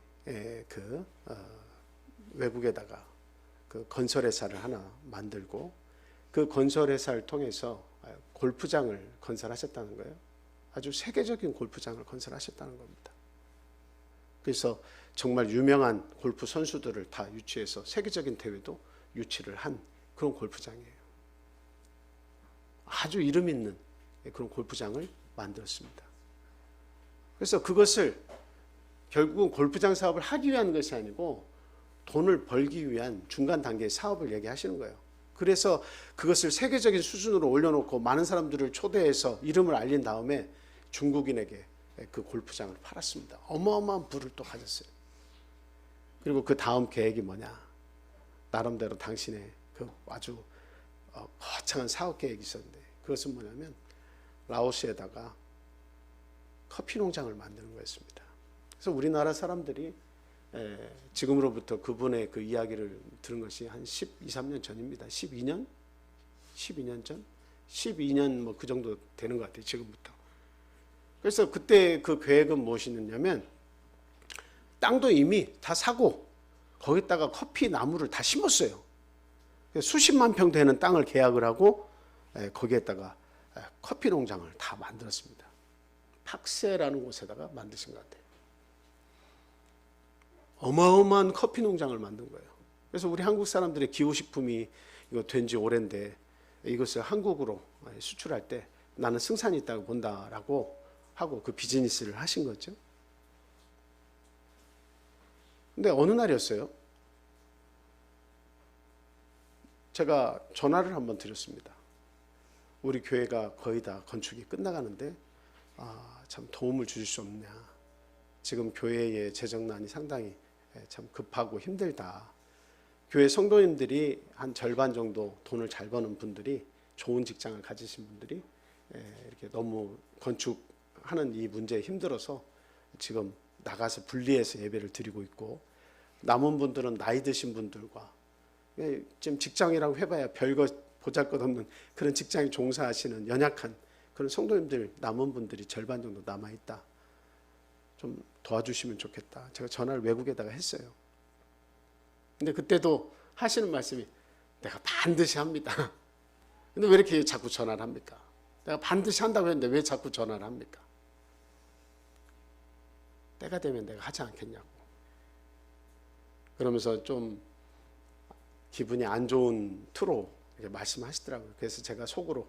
외국에다가 그 건설회사를 하나 만들고 그 건설회사를 통해서 골프장을 건설하셨다는 거예요. 아주 세계적인 골프장을 건설하셨다는 겁니다. 그래서 정말 유명한 골프 선수들을 다 유치해서 세계적인 대회도 유치를 한 그런 골프장이에요. 아주 이름 있는 그런 골프장을 만들었습니다. 그래서 그것을 결국은 골프장 사업을 하기 위한 것이 아니고 돈을 벌기 위한 중간 단계의 사업을 얘기하시는 거예요. 그래서 그것을 세계적인 수준으로 올려놓고 많은 사람들을 초대해서 이름을 알린 다음에 중국인에게 그 골프장을 팔았습니다. 어마어마한 부를 또 가졌어요. 그리고 그 다음 계획이 뭐냐. 나름대로 당신의 그 아주 거창한 사업 계획이 있었는데 그것은 뭐냐면 라오스에다가 커피 농장을 만드는 거였습니다. 그래서 우리나라 사람들이 지금으로부터 그분의 그 이야기를 들은 것이 한 12, 13년 전입니다. 12년 전? 12년 뭐 그 정도 되는 것 같아요. 지금부터. 그래서 그때 그 계획은 무엇이었냐면 땅도 이미 다 사고 거기다가 커피 나무를 다 심었어요. 수십만 평 되는 땅을 계약을 하고 거기에다가 커피 농장을 다 만들었습니다. 팍세라는 곳에다가 만드신 것 같아요. 어마어마한 커피 농장을 만든 거예요. 그래서 우리 한국 사람들의 기호식품이 이거 된 지 오랜데 이것을 한국으로 수출할 때 나는 승산이 있다고 본다라고 하고 그 비즈니스를 하신 거죠. 근데 어느 날이었어요? 제가 전화를 한번 드렸습니다. 우리 교회가 거의 다 건축이 끝나가는데 참 도움을 주실 수 없냐. 지금 교회의 재정난이 상당히 참 급하고 힘들다. 교회 성도님들이 한 절반 정도 돈을 잘 버는 분들이 좋은 직장을 가지신 분들이 이렇게 너무 건축하는 이 문제에 힘들어서 지금 나가서 분리해서 예배를 드리고 있고 남은 분들은 나이 드신 분들과 지금 직장이라고 해봐야 별거 보잘것없는 그런 직장에 종사하시는 연약한 그런 성도님들 남은 분들이 절반 정도 남아있다. 좀 도와주시면 좋겠다. 제가 전화를 외국에다가 했어요. 근데 그때도 하시는 말씀이 내가 반드시 합니다. 근데 왜 이렇게 자꾸 전화를 합니까? 내가 반드시 한다고 했는데 왜 자꾸 전화를 합니까? 때가 되면 내가 하지 않겠냐고. 그러면서 좀 기분이 안 좋은 투로 이렇게 말씀하시더라고요. 그래서 제가 속으로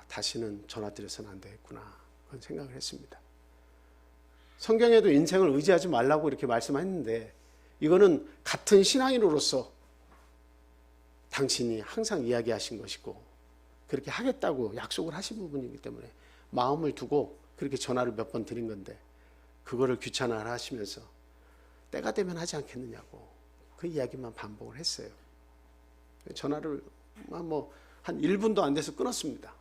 다시는 전화 드려서는 안 되겠구나 그런 생각을 했습니다. 성경에도 인생을 의지하지 말라고 이렇게 말씀했는데 이거는 같은 신앙인으로서 당신이 항상 이야기하신 것이고 그렇게 하겠다고 약속을 하신 부분이기 때문에 마음을 두고 그렇게 전화를 몇 번 드린 건데 그거를 귀찮아 하시면서 때가 되면 하지 않겠느냐고 그 이야기만 반복을 했어요. 전화를 뭐 한 1분도 안 돼서 끊었습니다.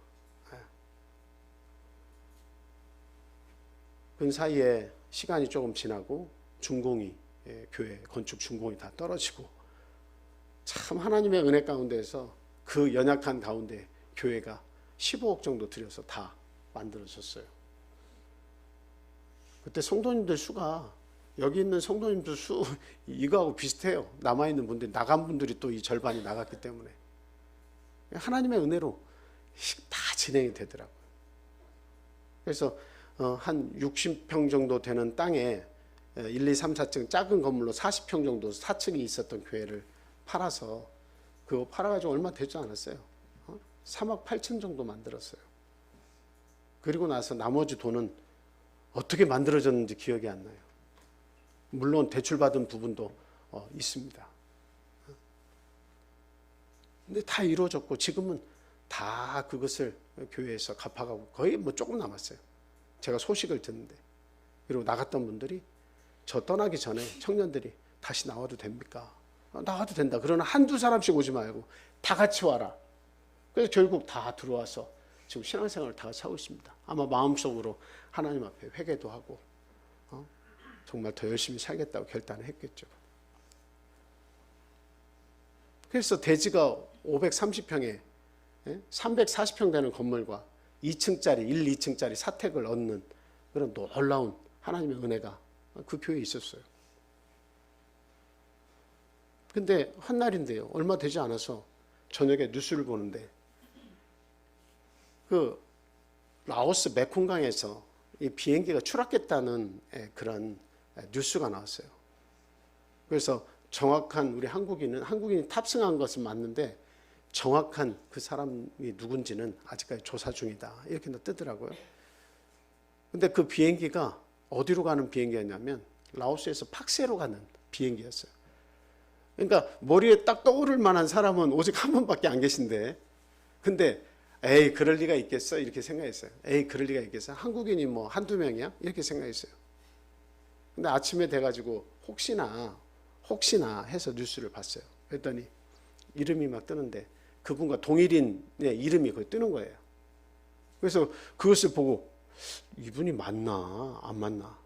그 사이에 시간이 조금 지나고 준공이 교회 건축 준공이 다 떨어지고 참 하나님의 은혜 가운데에서 그 연약한 가운데 교회가 15억 정도 들여서 다 만들어졌어요. 그때 성도님들 수가 여기 있는 성도님들 수 이거하고 비슷해요. 남아있는 분들이 나간 분들이 또 이 절반이 나갔기 때문에 하나님의 은혜로 다 진행이 되더라고요. 그래서 한 60평 정도 되는 땅에 1, 2, 3, 4층 작은 건물로 40평 정도 4층이 있었던 교회를 팔아서 그거 팔아가지고 얼마 되지 않았어요. 3억 8천 정도 만들었어요. 그리고 나서 나머지 돈은 어떻게 만들어졌는지 기억이 안 나요. 물론 대출받은 부분도 있습니다. 근데 다 이루어졌고 지금은 다 그것을 교회에서 갚아가고 거의 뭐 조금 남았어요. 제가 소식을 듣는데 그리고 나갔던 분들이 저 떠나기 전에 청년들이 다시 나와도 됩니까? 나와도 된다. 그러나 한두 사람씩 오지 말고 다 같이 와라. 그래서 결국 다 들어와서 지금 신앙생활을 다 같이 하고 있습니다. 아마 마음속으로 하나님 앞에 회개도 하고 정말 더 열심히 살겠다고 결단을 했겠죠. 그래서 대지가 530평에 340평 되는 건물과 2층짜리 1, 2층짜리 사택을 얻는 그런 놀라운 하나님의 은혜가 그 교회에 있었어요. 근데 한 날인데요. 얼마 되지 않아서 저녁에 뉴스를 보는데 그 라오스 메콩강에서 이 비행기가 추락했다는 그런 뉴스가 나왔어요. 그래서 정확한 우리 한국인이 탑승한 것은 맞는데 정확한 그 사람이 누군지는 아직까지 조사 중이다. 이렇게 뜨더라고요. 근데 그 비행기가 어디로 가는 비행기였냐면 라오스에서 팍세로 가는 비행기였어요. 그러니까 머리에 딱 떠오를 만한 사람은 오직 한 분밖에 안 계신데 근데 에이 그럴 리가 있겠어? 이렇게 생각했어요. 에이 그럴 리가 있겠어? 한국인이 뭐 한두 명이야? 이렇게 생각했어요. 근데 아침에 돼가지고 혹시나 해서 뉴스를 봤어요. 그랬더니 이름이 막 뜨는데 그분과 동일인의 이름이 거기 뜨는 거예요. 그래서 그것을 보고 이분이 맞나 안 맞나,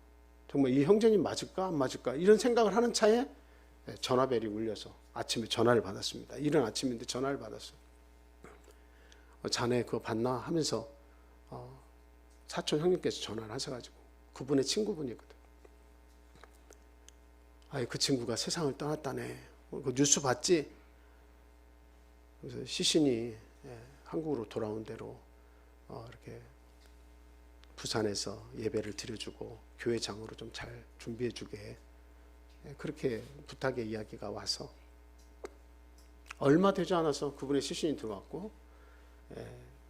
정말 이 형제님 맞을까 안 맞을까 이런 생각을 하는 차에 전화벨이 울려서 아침에 전화를 받았습니다. 이른 아침인데 전화를 받았어요. 자네 그거 봤나 하면서 사촌 형님께서 전화를 하셔가지고 그분의 친구분이거든. 그 친구가 세상을 떠났다네. 그 뉴스 봤지? 그래서 시신이 한국으로 돌아온 대로 이렇게 부산에서 예배를 드려주고 교회장으로 좀 잘 준비해주게, 그렇게 부탁의 이야기가 와서 얼마 되지 않아서 그분의 시신이 들어왔고,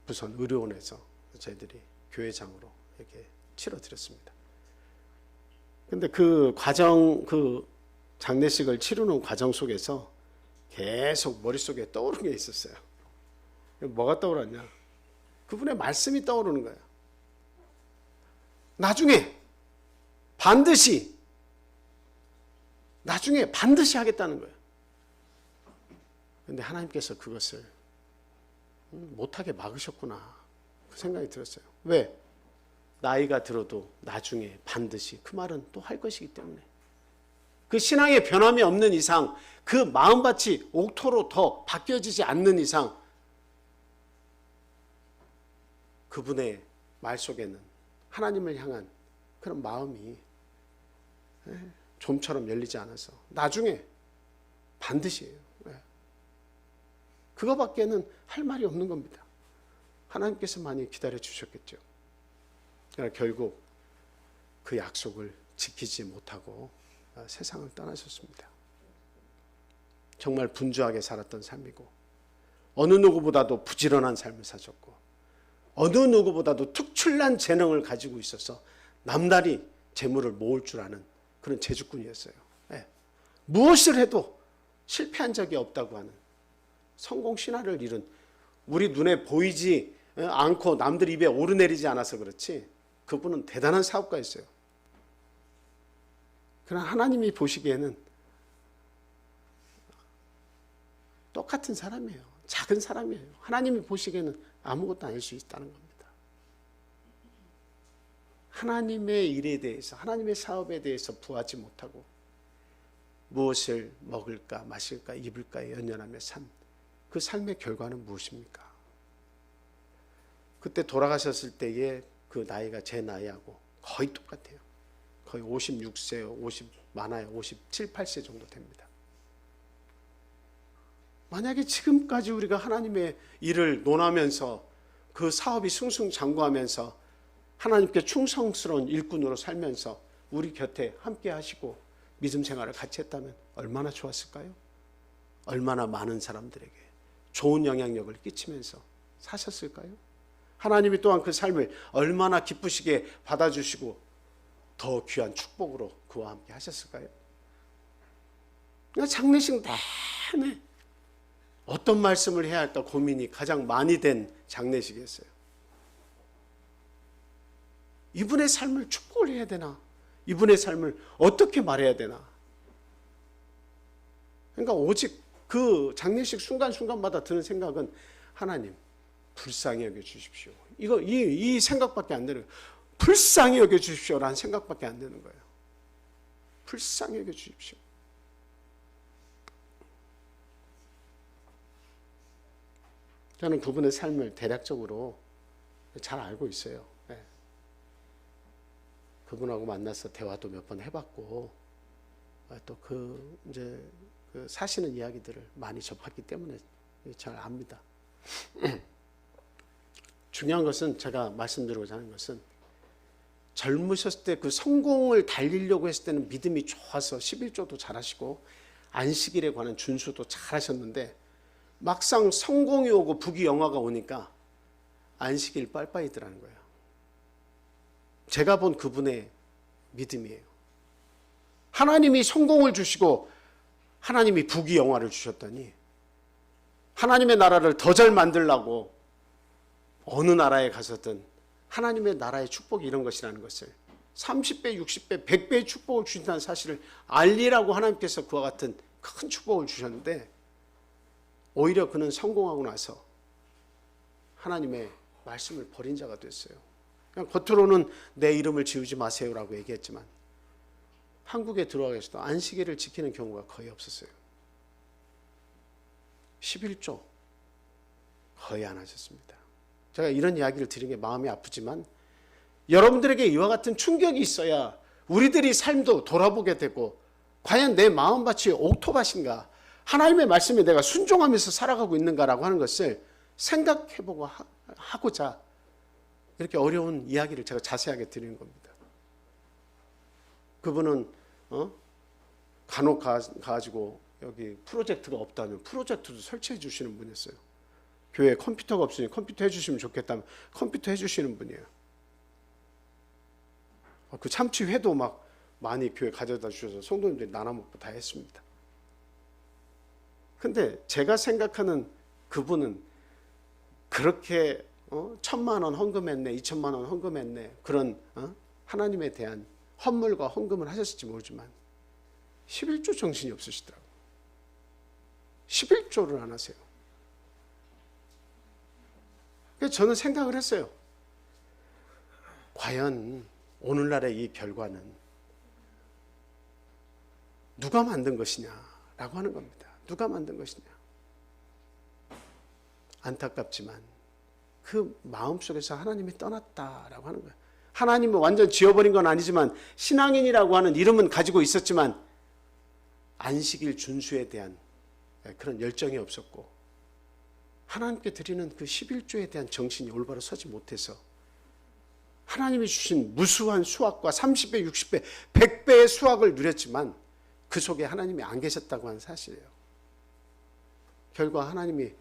부산 의료원에서 저희들이 교회장으로 이렇게 치러드렸습니다. 근데 그 과정, 그 장례식을 치르는 과정 속에서 계속 머릿속에 떠오르는 게 있었어요. 뭐가 떠오르냐? 그분의 말씀이 떠오르는 거예요. 나중에 반드시 하겠다는 거예요. 근데 하나님께서 그것을 못하게 막으셨구나, 그 생각이 들었어요. 왜? 나이가 들어도 나중에 반드시 그 말은 또 할 것이기 때문에. 그 신앙의 변함이 없는 이상, 그 마음밭이 옥토로 더 바뀌어지지 않는 이상, 그분의 말 속에는 하나님을 향한 그런 마음이 좀처럼 열리지 않아서 나중에 반드시예요. 그거밖에는 할 말이 없는 겁니다. 하나님께서 많이 기다려 주셨겠죠. 그러나 결국 그 약속을 지키지 못하고 세상을 떠나셨습니다. 정말 분주하게 살았던 삶이고, 어느 누구보다도 부지런한 삶을 사셨고, 어느 누구보다도 특출난 재능을 가지고 있어서 남다리 재물을 모을 줄 아는 그런 재주꾼이었어요. 무엇을 해도 실패한 적이 없다고 하는 성공 신화를 이룬, 우리 눈에 보이지 않고 남들 입에 오르내리지 않아서 그렇지 그분은 대단한 사업가였어요. 그러나 하나님이 보시기에는 똑같은 사람이에요. 작은 사람이에요. 하나님이 보시기에는 아무것도 아닐 수 있다는 겁니다. 하나님의 일에 대해서, 하나님의 사업에 대해서 부하지 못하고 무엇을 먹을까 마실까 입을까에 연연하며 산 그 삶의 결과는 무엇입니까? 그때 돌아가셨을 때의 그 나이가 제 나이하고 거의 똑같아요. 거의 56세, 50 많아요. 57, 8세 정도 됩니다. 만약에 지금까지 우리가 하나님의 일을 논하면서 그 사업이 승승장구하면서 하나님께 충성스러운 일꾼으로 살면서 우리 곁에 함께 하시고 믿음 생활을 같이 했다면 얼마나 좋았을까요? 얼마나 많은 사람들에게 좋은 영향력을 끼치면서 사셨을까요? 하나님이 또한 그 삶을 얼마나 기쁘시게 받아주시고 더 귀한 축복으로 그와 함께 하셨을까요? 장례식 내내 어떤 말씀을 해야 할까 고민이 가장 많이 된 장례식이었어요. 이분의 삶을 축복을 해야 되나? 이분의 삶을 어떻게 말해야 되나? 그러니까 오직 그 장례식 순간순간마다 드는 생각은 하나님 불쌍히 여겨 주십시오. 이 생각밖에 안 되는 거예요. 불쌍히 여겨 주십시오라는 생각밖에 안 되는 거예요. 불쌍히 여겨 주십시오. 저는 그분의 삶을 대략적으로 잘 알고 있어요. 그분하고 만나서 대화도 몇 번 해봤고, 또 이제 그 사시는 이야기들을 많이 접했기 때문에 잘 압니다. 중요한 것은, 제가 말씀드리고자 하는 것은, 젊으셨을 때 그 성공을 달리려고 했을 때는 믿음이 좋아서 11조도 잘하시고 안식일에 관한 준수도 잘하셨는데, 막상 성공이 오고 부귀영화가 오니까 안식일 빨빠이더라는 거예요. 제가 본 그분의 믿음이에요. 하나님이 성공을 주시고 하나님이 부귀영화를 주셨더니 하나님의 나라를 더 잘 만들려고 어느 나라에 가서든 하나님의 나라의 축복이 이런 것이라는 것을 30배, 60배, 100배의 축복을 주신다는 사실을 알리라고 하나님께서 그와 같은 큰 축복을 주셨는데, 오히려 그는 성공하고 나서 하나님의 말씀을 버린 자가 됐어요. 그냥 겉으로는 내 이름을 지우지 마세요라고 얘기했지만 한국에 들어와서도 안식일을 지키는 경우가 거의 없었어요. 11조 거의 안 하셨습니다. 제가 이런 이야기를 드린 게 마음이 아프지만 여러분들에게 이와 같은 충격이 있어야 우리들이 삶도 돌아보게 되고 과연 내 마음밭이 옥토밭인가, 하나님의 말씀에 내가 순종하면서 살아가고 있는가라고 하는 것을 생각해보고 하고자 이렇게 어려운 이야기를 제가 자세하게 드리는 겁니다. 그분은 간혹 가지고 여기 프로젝트가 없다면 프로젝트도 설치해 주시는 분이었어요. 교회에 컴퓨터가 없으니 컴퓨터 해주시면 좋겠다면 컴퓨터 해주시는 분이에요. 그 참치회도 막 많이 교회 가져다 주셔서 성도님들이 나눠 먹고 다 했습니다. 근데 제가 생각하는 그분은 그렇게 1,000만 원 헌금했네, 2,000만 원 헌금했네, 그런 하나님에 대한 헌물과 헌금을 하셨을지 모르지만 11조 정신이 없으시더라고요. 11조를 안 하세요. 그래서 저는 생각을 했어요. 과연 오늘날의 이 결과는 누가 만든 것이냐라고 하는 겁니다. 누가 만든 것이냐. 안타깝지만 그 마음속에서 하나님이 떠났다라고 하는 거예요. 하나님은 완전 지워버린 건 아니지만 신앙인이라고 하는 이름은 가지고 있었지만 안식일 준수에 대한 그런 열정이 없었고 하나님께 드리는 그 11조에 대한 정신이 올바로 서지 못해서 하나님이 주신 무수한 수확과 30배, 60배, 100배의 수확을 누렸지만 그 속에 하나님이 안 계셨다고 하는 사실이에요. 결과 하나님이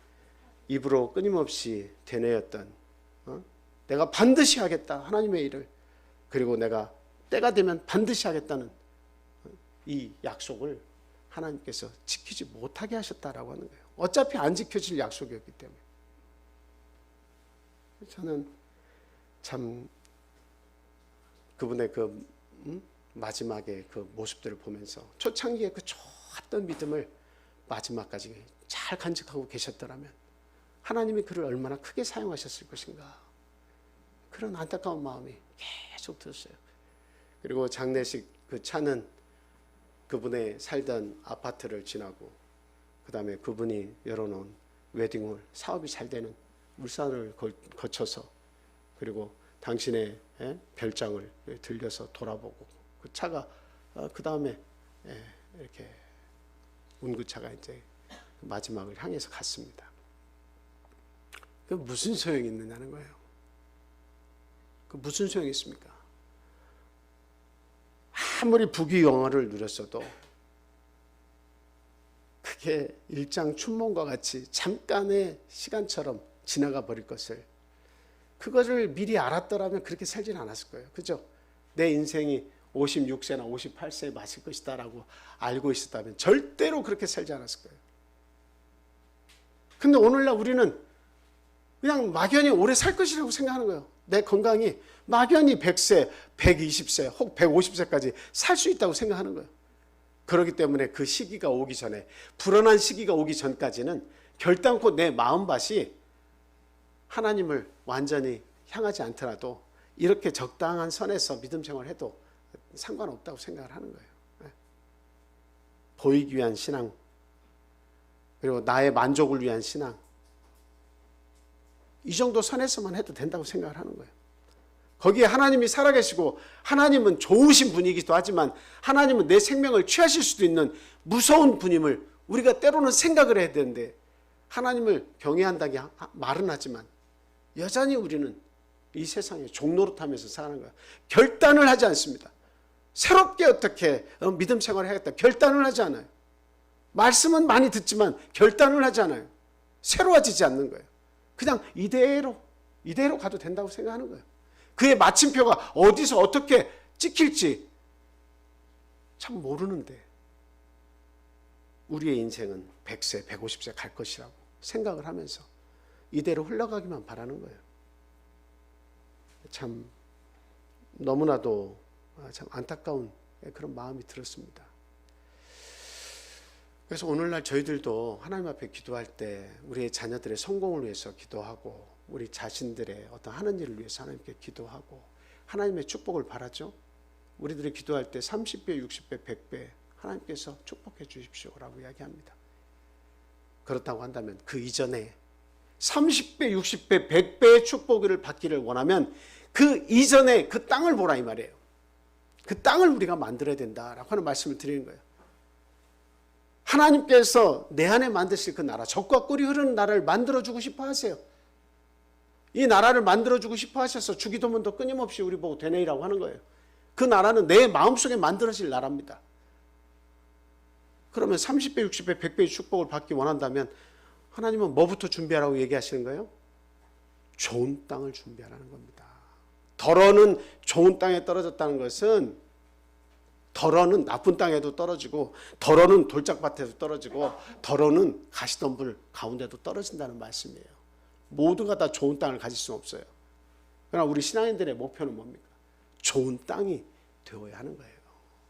입으로 끊임없이 되뇌었던 내가 반드시 하겠다 하나님의 일을, 그리고 내가 때가 되면 반드시 하겠다는 이 약속을 하나님께서 지키지 못하게 하셨다라고 하는 거예요. 어차피 안 지켜질 약속이었기 때문에. 저는 참 그분의 그 마지막에 그 모습들을 보면서 초창기에 그 좋았던 믿음을 마지막까지 잘 간직하고 계셨더라면 하나님이 그를 얼마나 크게 사용하셨을 것인가, 그런 안타까운 마음이 계속 들었어요. 그리고 장례식 그 차는 그분의 살던 아파트를 지나고 그 다음에 그분이 열어놓은 웨딩홀, 사업이 잘 되는 울산을 거쳐서, 그리고 당신의 별장을 들려서 돌아보고 그 차가 그 다음에 이렇게 운구차가 이제 마지막을 향해서 갔습니다. 그 무슨 소용이 있느냐는 거예요. 그 무슨 소용이 있습니까? 아무리 부귀영화를 누렸어도 그게 일장춘몽과 같이 잠깐의 시간처럼 지나가 버릴 것을, 그거를 미리 알았더라면 그렇게 살지는 않았을 거예요. 그죠? 내 인생이 56세나 58세에 마칠 것이다 라고 알고 있었다면 절대로 그렇게 살지 않았을 거예요. 근데 오늘날 우리는 그냥 막연히 오래 살 것이라고 생각하는 거예요. 내 건강이 막연히 100세, 120세, 혹 150세까지 살 수 있다고 생각하는 거예요. 그렇기 때문에 그 시기가 오기 전에, 불안한 시기가 오기 전까지는 결단코 내 마음밭이 하나님을 완전히 향하지 않더라도 이렇게 적당한 선에서 믿음 생활을 해도 상관없다고 생각을 하는 거예요. 보이기 위한 신앙, 그리고 나의 만족을 위한 신앙, 이 정도 선에서만 해도 된다고 생각을 하는 거예요. 거기에 하나님이 살아계시고 하나님은 좋으신 분이기도 하지만 하나님은 내 생명을 취하실 수도 있는 무서운 분임을 우리가 때로는 생각을 해야 되는데, 하나님을 경외한다기 말은 하지만 여전히 우리는 이 세상에 종노릇하면서 사는 거예요. 결단을 하지 않습니다. 새롭게 어떻게 믿음 생활을 해야겠다 결단을 하지 않아요. 말씀은 많이 듣지만 결단을 하지 않아요. 새로워지지 않는 거예요. 그냥 이대로 가도 된다고 생각하는 거예요. 그의 마침표가 어디서 어떻게 찍힐지 참 모르는데 우리의 인생은 100세, 150세 갈 것이라고 생각을 하면서 이대로 흘러가기만 바라는 거예요. 참 너무나도 참 안타까운 그런 마음이 들었습니다. 그래서 오늘날 저희들도 하나님 앞에 기도할 때 우리의 자녀들의 성공을 위해서 기도하고 우리 자신들의 어떤 하는 일을 위해서 하나님께 기도하고 하나님의 축복을 바라죠. 우리들이 기도할 때 30배, 60배, 100배 하나님께서 축복해 주십시오라고 이야기합니다. 그렇다고 한다면 그 이전에 30배, 60배, 100배의 축복을 받기를 원하면 그 이전에 그 땅을 보라 이 말이에요. 그 땅을 우리가 만들어야 된다라고 하는 말씀을 드리는 거예요. 하나님께서 내 안에 만드실 그 나라, 젖과 꿀이 흐르는 나라를 만들어주고 싶어 하세요. 이 나라를 만들어주고 싶어 하셔서 주기도문도 끊임없이 우리 보고 되뇌이라고 하는 거예요. 그 나라는 내 마음속에 만들어질 나라입니다. 그러면 30배, 60배, 100배의 축복을 받기 원한다면 하나님은 뭐부터 준비하라고 얘기하시는 거예요? 좋은 땅을 준비하라는 겁니다. 덜어는 좋은 땅에 떨어졌다는 것은 덜어는 나쁜 땅에도 떨어지고 덜어는 돌짝밭에도 떨어지고 덜어는 가시덤불 가운데도 떨어진다는 말씀이에요. 모두가 다 좋은 땅을 가질 수는 없어요. 그러나 우리 신앙인들의 목표는 뭡니까? 좋은 땅이 되어야 하는 거예요.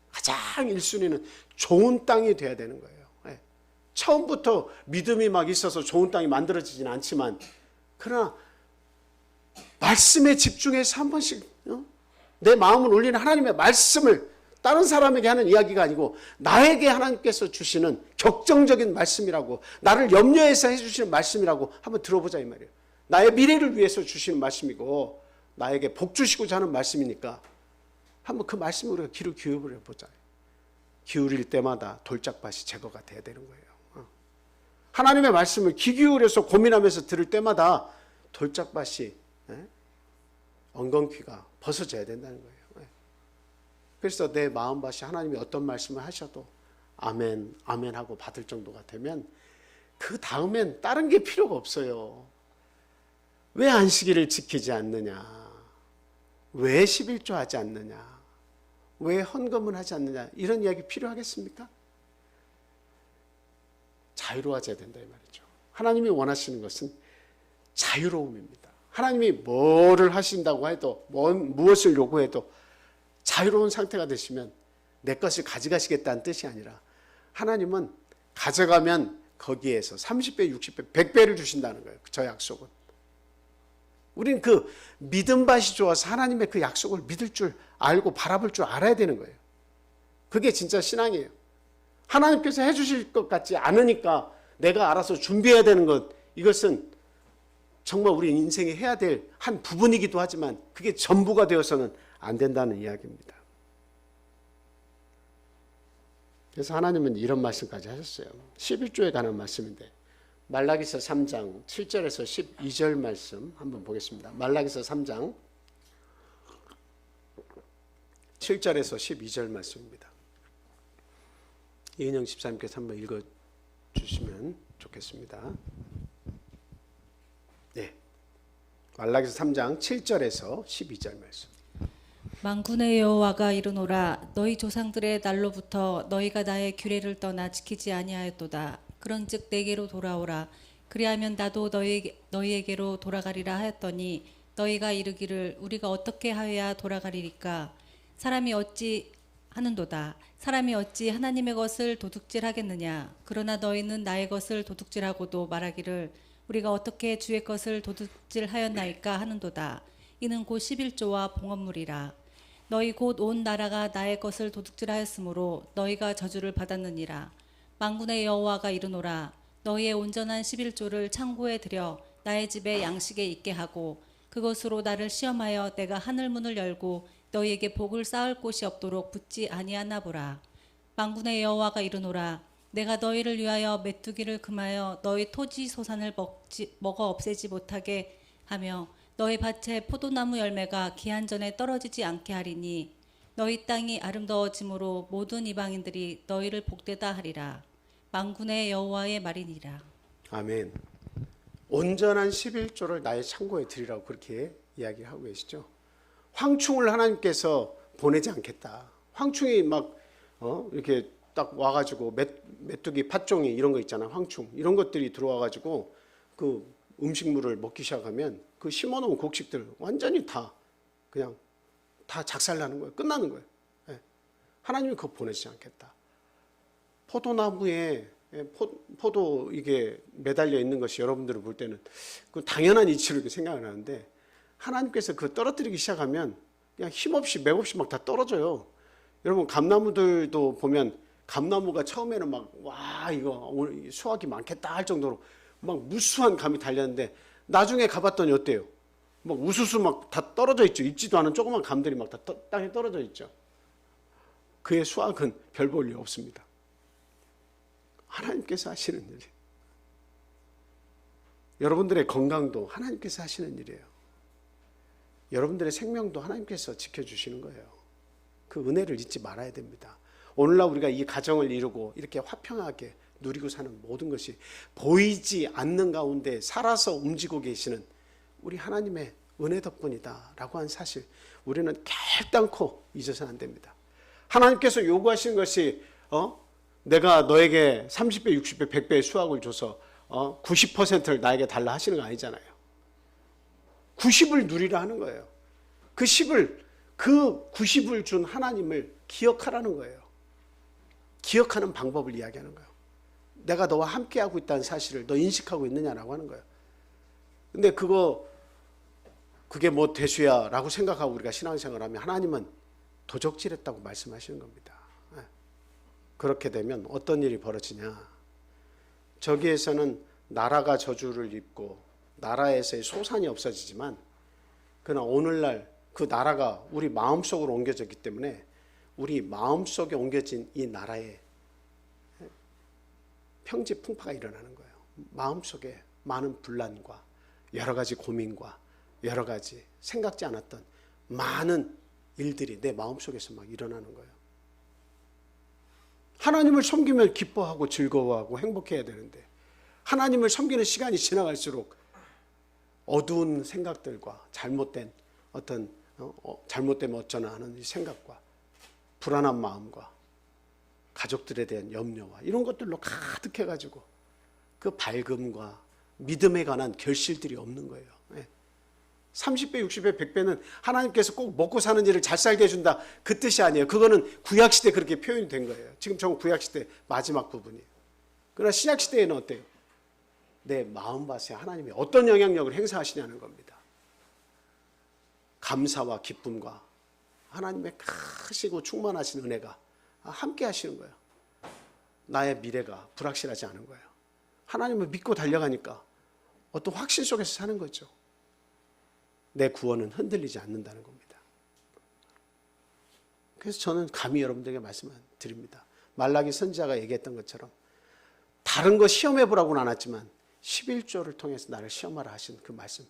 가장 1순위는 좋은 땅이 돼야 되는 거예요. 처음부터 믿음이 막 있어서 좋은 땅이 만들어지진 않지만 그러나 말씀에 집중해서 한 번씩 내 마음을 올리는 하나님의 말씀을 다른 사람에게 하는 이야기가 아니고 나에게 하나님께서 주시는 격정적인 말씀이라고 나를 염려해서 해주시는 말씀이라고 한번 들어보자 이 말이에요. 나의 미래를 위해서 주시는 말씀이고 나에게 복 주시고자 하는 말씀이니까 한번 그 말씀에 우리가 귀를 기울여 보자. 기울일 때마다 돌짝밭이 제거가 돼야 되는 거예요. 하나님의 말씀을 귀 기울여서 고민하면서 들을 때마다 돌짝밭이 엉겅퀴가 벗어져야 된다는 거예요. 그래서 내 마음밭이 하나님이 어떤 말씀을 하셔도 아멘, 아멘 하고 받을 정도가 되면 그 다음엔 다른 게 필요가 없어요. 왜 안식일을 지키지 않느냐? 왜 11조 하지 않느냐? 왜 헌금을 하지 않느냐? 이런 이야기 필요하겠습니까? 자유로워져야 된다 이 말이죠. 하나님이 원하시는 것은 자유로움입니다. 하나님이 뭐를 하신다고 해도 무엇을 요구해도 자유로운 상태가 되시면 내 것을 가져가시겠다는 뜻이 아니라 하나님은 가져가면 거기에서 30배, 60배, 100배를 주신다는 거예요. 저 약속은. 우리는 그 믿음밭이 좋아서 하나님의 그 약속을 믿을 줄 알고 바라볼 줄 알아야 되는 거예요. 그게 진짜 신앙이에요. 하나님께서 해주실 것 같지 않으니까 내가 알아서 준비해야 되는 것, 이것은 정말 우리 인생에 해야 될 한 부분이기도 하지만 그게 전부가 되어서는 안 된다는 이야기입니다. 그래서 하나님은 이런 말씀까지 하셨어요. 11조에 관한 말씀인데 말라기서 3장 7절에서 12절 말씀 한번 보겠습니다. 말라기서 3장 7절에서 12절 말씀입니다. 이은영 집사님께서 한번 읽어주시면 좋겠습니다. 네, 말라기서 3장 7절에서 12절 말씀. 만군의 여호와가 이르노라 너희 조상들의 날로부터 너희가 나의 규례를 떠나 지키지 아니하였도다. 그런즉 내게로 돌아오라. 그리하면 나도 너희에게로 돌아가리라 하였더니 너희가 이르기를 우리가 어떻게 하여야 돌아가리리까? 사람이 어찌 하는도다. 사람이 어찌 하나님의 것을 도둑질하겠느냐? 그러나 너희는 나의 것을 도둑질하고도 말하기를 우리가 어떻게 주의 것을 도둑질하였나이까 하는도다. 이는 곧 11조와 봉헌물이라. 너희 곧 온 나라가 나의 것을 도둑질하였으므로 너희가 저주를 받았느니라. 만군의 여호와가 이르노라. 너희의 온전한 11조를 창고에 들여 나의 집에 양식에 있게 하고 그것으로 나를 시험하여 내가 하늘 문을 열고 너희에게 복을 쌓을 곳이 없도록 붙지 아니하나 보라. 만군의 여호와가 이르노라. 내가 너희를 위하여 메뚜기를 금하여 너희 토지 소산을 먹어 없애지 못하게 하며 너희 밭에 포도나무 열매가 기한 전에 떨어지지 않게 하리니 너희 땅이 아름다워짐으로 모든 이방인들이 너희를 복되다 하리라. 만군의 여호와의 말이니라. 아멘. 온전한 11조를 나의 창고에 드리라고 그렇게 이야기하고 계시죠. 황충을 하나님께서 보내지 않겠다. 황충이 막 이렇게 딱 와가지고 메뚜기 팥종이 이런 거 있잖아. 황충 이런 것들이 들어와가지고 그 음식물을 먹기 시작하면 그 심어놓은 곡식들 완전히 다 그냥 다 작살나는 거예요. 끝나는 거예요. 하나님이 그거 보내지 않겠다. 포도나무에 포도 이게 매달려 있는 것이 여러분들을 볼 때는 그 당연한 이치로 이렇게 생각을 하는데 하나님께서 그 떨어뜨리기 시작하면 그냥 힘없이 맥없이 막 다 떨어져요. 여러분 감나무들도 보면 감나무가 처음에는 막 와 이거 오늘 수확이 많겠다 할 정도로 막 무수한 감이 달렸는데 나중에 가봤더니 어때요? 막 우수수 막 다 떨어져 있죠. 익지도 않은 조그만 감들이 막 다 땅에 떨어져 있죠. 그의 수확은 별 볼 일 없습니다. 하나님께서 하시는 일이에요. 여러분들의 건강도 하나님께서 하시는 일이에요. 여러분들의 생명도 하나님께서 지켜주시는 거예요. 그 은혜를 잊지 말아야 됩니다. 오늘날 우리가 이 가정을 이루고 이렇게 화평하게 누리고 사는 모든 것이 보이지 않는 가운데 살아서 움직이고 계시는 우리 하나님의 은혜 덕분이다 라고 한 사실 우리는 결단코 잊어서는 안 됩니다. 하나님께서 요구하시는 것이 내가 너에게 30배, 60배, 100배의 수확을 줘서 90%를 나에게 달라 하시는 거 아니잖아요. 90을 누리라 하는 거예요. 그 90을 준 하나님을 기억하라는 거예요. 기억하는 방법을 이야기하는 거예요. 내가 너와 함께하고 있다는 사실을 너 인식하고 있느냐라고 하는 거예요. 근데 그게 뭐 대수야 라고 생각하고 우리가 신앙생활을 하면 하나님은 도적질했다고 말씀하시는 겁니다. 그렇게 되면 어떤 일이 벌어지냐. 저기에서는 나라가 저주를 입고 나라에서의 소산이 없어지지만 그러나 오늘날 그 나라가 우리 마음속으로 옮겨졌기 때문에 우리 마음속에 옮겨진 이 나라에 평지풍파가 일어나는 거예요. 마음속에 많은 분란과 여러 가지 고민과 여러 가지 생각지 않았던 많은 일들이 내 마음속에서 막 일어나는 거예요. 하나님을 섬기면 기뻐하고 즐거워하고 행복해야 되는데 하나님을 섬기는 시간이 지나갈수록 어두운 생각들과 잘못된 어떤 잘못되면 어쩌나 하는 이 생각과 불안한 마음과 가족들에 대한 염려와 이런 것들로 가득해가지고 그 밝음과 믿음에 관한 결실들이 없는 거예요. 30배, 60배, 100배는 하나님께서 꼭 먹고 사는 일을 잘 살게 해준다 그 뜻이 아니에요. 그거는 구약시대 그렇게 표현이 된 거예요. 지금 전 구약시대 마지막 부분이에요. 그러나 신약시대에는 어때요? 내 마음밭에 하나님이 어떤 영향력을 행사하시냐는 겁니다. 감사와 기쁨과 하나님의 크시고 충만하신 은혜가 함께 하시는 거예요. 나의 미래가 불확실하지 않은 거예요. 하나님을 믿고 달려가니까 어떤 확신 속에서 사는 거죠. 내 구원은 흔들리지 않는다는 겁니다. 그래서 저는 감히 여러분들에게 말씀드립니다. 말라기 선지자가 얘기했던 것처럼 다른 거 시험해보라고는 안 했지만 11조를 통해서 나를 시험하라 하신 그 말씀,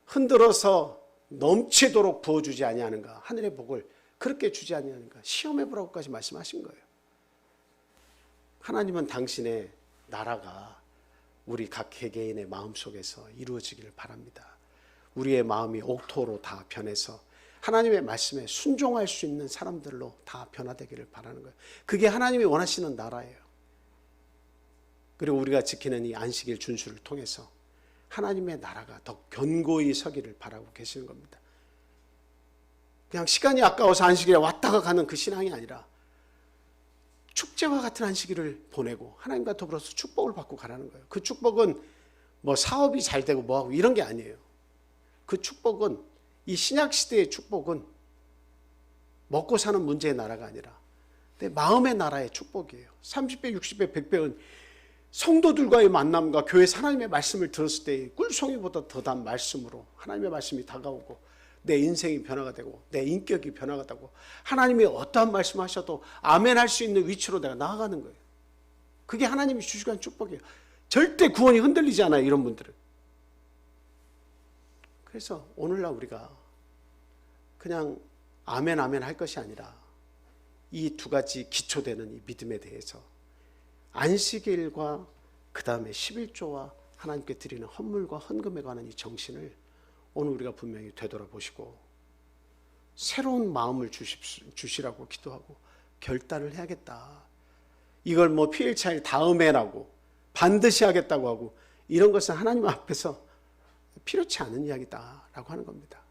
흔들어서 넘치도록 부어주지 아니하는가, 하늘의 복을 그렇게 주지 아니하는가, 시험해보라고까지 말씀하신 거예요. 하나님은 당신의 나라가 우리 각 개개인의 마음속에서 이루어지기를 바랍니다. 우리의 마음이 옥토로 다 변해서 하나님의 말씀에 순종할 수 있는 사람들로 다 변화되기를 바라는 거예요. 그게 하나님이 원하시는 나라예요. 그리고 우리가 지키는 이 안식일 준수를 통해서 하나님의 나라가 더 견고히 서기를 바라고 계시는 겁니다. 그냥 시간이 아까워서 안식일에 왔다가 가는 그 신앙이 아니라 축제와 같은 안식일을 보내고 하나님과 더불어서 축복을 받고 가라는 거예요. 그 축복은 뭐 사업이 잘 되고 뭐하고 이런 게 아니에요. 그 축복은, 이 신약시대의 축복은 먹고 사는 문제의 나라가 아니라 내 마음의 나라의 축복이에요. 30배, 60배, 100배는 성도들과의 만남과 교회에서 하나님의 말씀을 들었을 때 꿀송이보다 더단 말씀으로 하나님의 말씀이 다가오고 내 인생이 변화가 되고 내 인격이 변화가 되고 하나님이 어떠한 말씀하셔도 아멘 할 수 있는 위치로 내가 나아가는 거예요. 그게 하나님이 주시는 축복이에요. 절대 구원이 흔들리지 않아요, 이런 분들은. 그래서 오늘날 우리가 그냥 아멘 아멘 할 것이 아니라 이 두 가지 기초되는 이 믿음에 대해서 안식일과 그 다음에 11조와 하나님께 드리는 헌물과 헌금에 관한 이 정신을 오늘 우리가 분명히 되돌아보시고 새로운 마음을 주시라고 기도하고 결단을 해야겠다. 이걸 뭐 피일차일 다음에라고 반드시 하겠다고 하고 이런 것은 하나님 앞에서 필요치 않은 이야기다라고 하는 겁니다.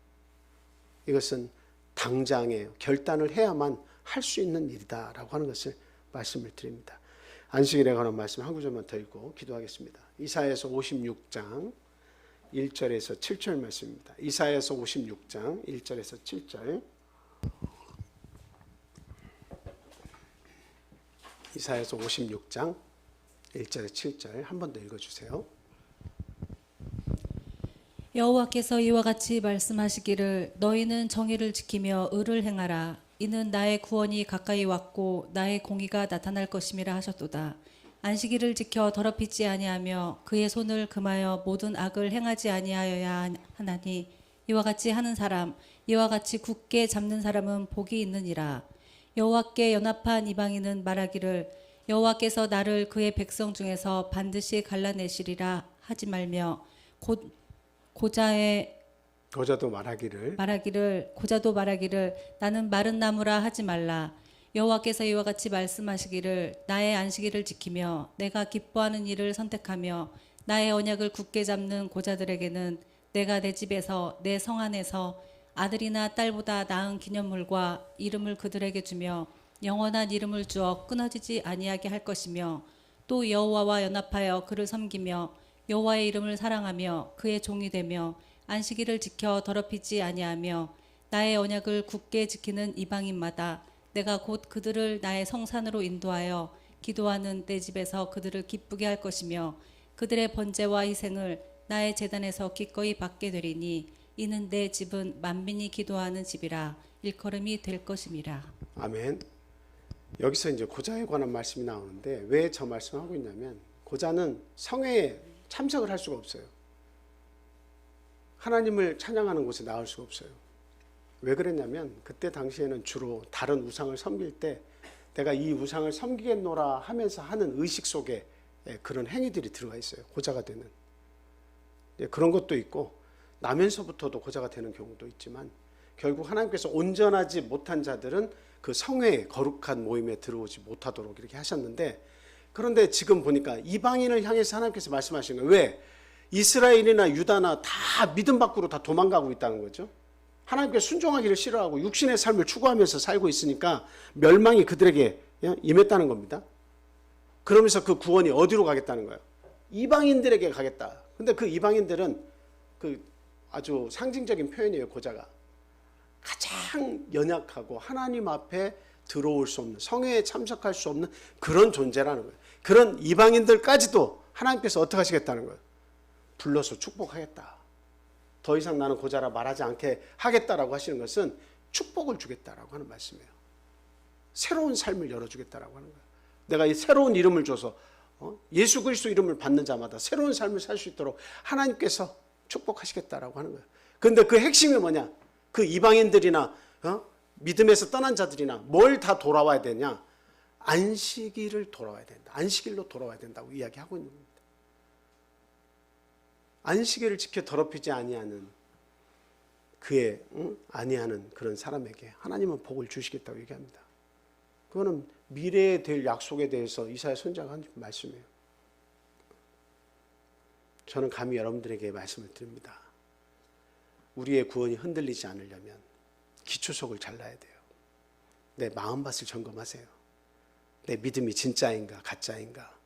이것은 당장에 결단을 해야만 할 수 있는 일이다라고 하는 것을 말씀을 드립니다. 안식일에 관한 말씀 한 구절만 더 읽고 기도하겠습니다. 이사야서 56장 1절에서 7절 말씀입니다. 이사야서 56장 1절에서 7절. 이사야서 56장 1절에 7절 한 번 더 읽어주세요. 여호와께서 이와 같이 말씀하시기를 너희는 정의를 지키며 의를 행하라. 이는 나의 구원이 가까이 왔고 나의 공의가 나타날 것임이라 하셨도다. 안식일을 지켜 더럽히지 아니하며 그의 손을 금하여 모든 악을 행하지 아니하여야 하나니 이와 같이 하는 사람 이와 같이 굳게 잡는 사람은 복이 있느니라. 여호와께 연합한 이방인은 말하기를 여호와께서 나를 그의 백성 중에서 반드시 갈라내시리라 하지 말며 고자도 말하기를 나는 마른 나무라 하지 말라. 여호와께서 이와 같이 말씀하시기를 나의 안식일을 지키며 내가 기뻐하는 일을 선택하며 나의 언약을 굳게 잡는 고자들에게는 내가 내 집에서 내 성 안에서 아들이나 딸보다 나은 기념물과 이름을 그들에게 주며 영원한 이름을 주어 끊어지지 아니하게 할 것이며 또 여호와와 연합하여 그를 섬기며 여호와의 이름을 사랑하며 그의 종이 되며 안식일을 지켜 더럽히지 아니하며 나의 언약을 굳게 지키는 이방인마다 내가 곧 그들을 나의 성산으로 인도하여 기도하는 내 집에서 그들을 기쁘게 할 것이며 그들의 번제와 희생을 나의 제단에서 기꺼이 받게 되리니 이는 내 집은 만민이 기도하는 집이라 일컬음이 될 것임이라. 아멘. 여기서 이제 고자에 관한 말씀이 나오는데 왜 저 말씀하고 있냐면 고자는 성회에 참석을 할 수가 없어요. 하나님을 찬양하는 곳에 나올 수가 없어요. 왜 그랬냐면 그때 당시에는 주로 다른 우상을 섬길 때 내가 이 우상을 섬기겠노라 하면서 하는 의식 속에 그런 행위들이 들어가 있어요. 고자가 되는. 그런 것도 있고 나면서부터도 고자가 되는 경우도 있지만 결국 하나님께서 온전하지 못한 자들은 그 성회에 거룩한 모임에 들어오지 못하도록 이렇게 하셨는데 그런데 지금 보니까 이방인을 향해서 하나님께서 말씀하신 거예요. 왜? 이스라엘이나 유다나 다 믿음 밖으로 다 도망가고 있다는 거죠. 하나님께 순종하기를 싫어하고 육신의 삶을 추구하면서 살고 있으니까 멸망이 그들에게 임했다는 겁니다. 그러면서 그 구원이 어디로 가겠다는 거예요? 이방인들에게 가겠다. 근데 그 이방인들은 그 아주 상징적인 표현이에요. 고자가 가장 연약하고 하나님 앞에 들어올 수 없는, 성회에 참석할 수 없는 그런 존재라는 거예요. 그런 이방인들까지도 하나님께서 어떻게 하시겠다는 거예요? 불러서 축복하겠다. 더 이상 나는 고자라 말하지 않게 하겠다라고 하시는 것은 축복을 주겠다라고 하는 말씀이에요. 새로운 삶을 열어주겠다라고 하는 거예요. 내가 이 새로운 이름을 줘서 예수 그리스도 이름을 받는 자마다 새로운 삶을 살 수 있도록 하나님께서 축복하시겠다라고 하는 거예요. 그런데 그 핵심이 뭐냐? 그 이방인들이나 믿음에서 떠난 자들이나 뭘 다 돌아와야 되냐? 안식일을 돌아와야 된다. 안식일로 돌아와야 된다고 이야기하고 있는 겁니다. 안식일을 지켜 더럽히지 아니하는 그의 아니하는 그런 사람에게 하나님은 복을 주시겠다고 얘기합니다. 그거는 미래에 될 약속에 대해서 이사야 선지자가 한 말씀이에요. 저는 감히 여러분들에게 말씀을 드립니다. 우리의 구원이 흔들리지 않으려면 기초석을 잘라야 돼요. 내 마음밭을 점검하세요. 내 믿음이 진짜인가 가짜인가.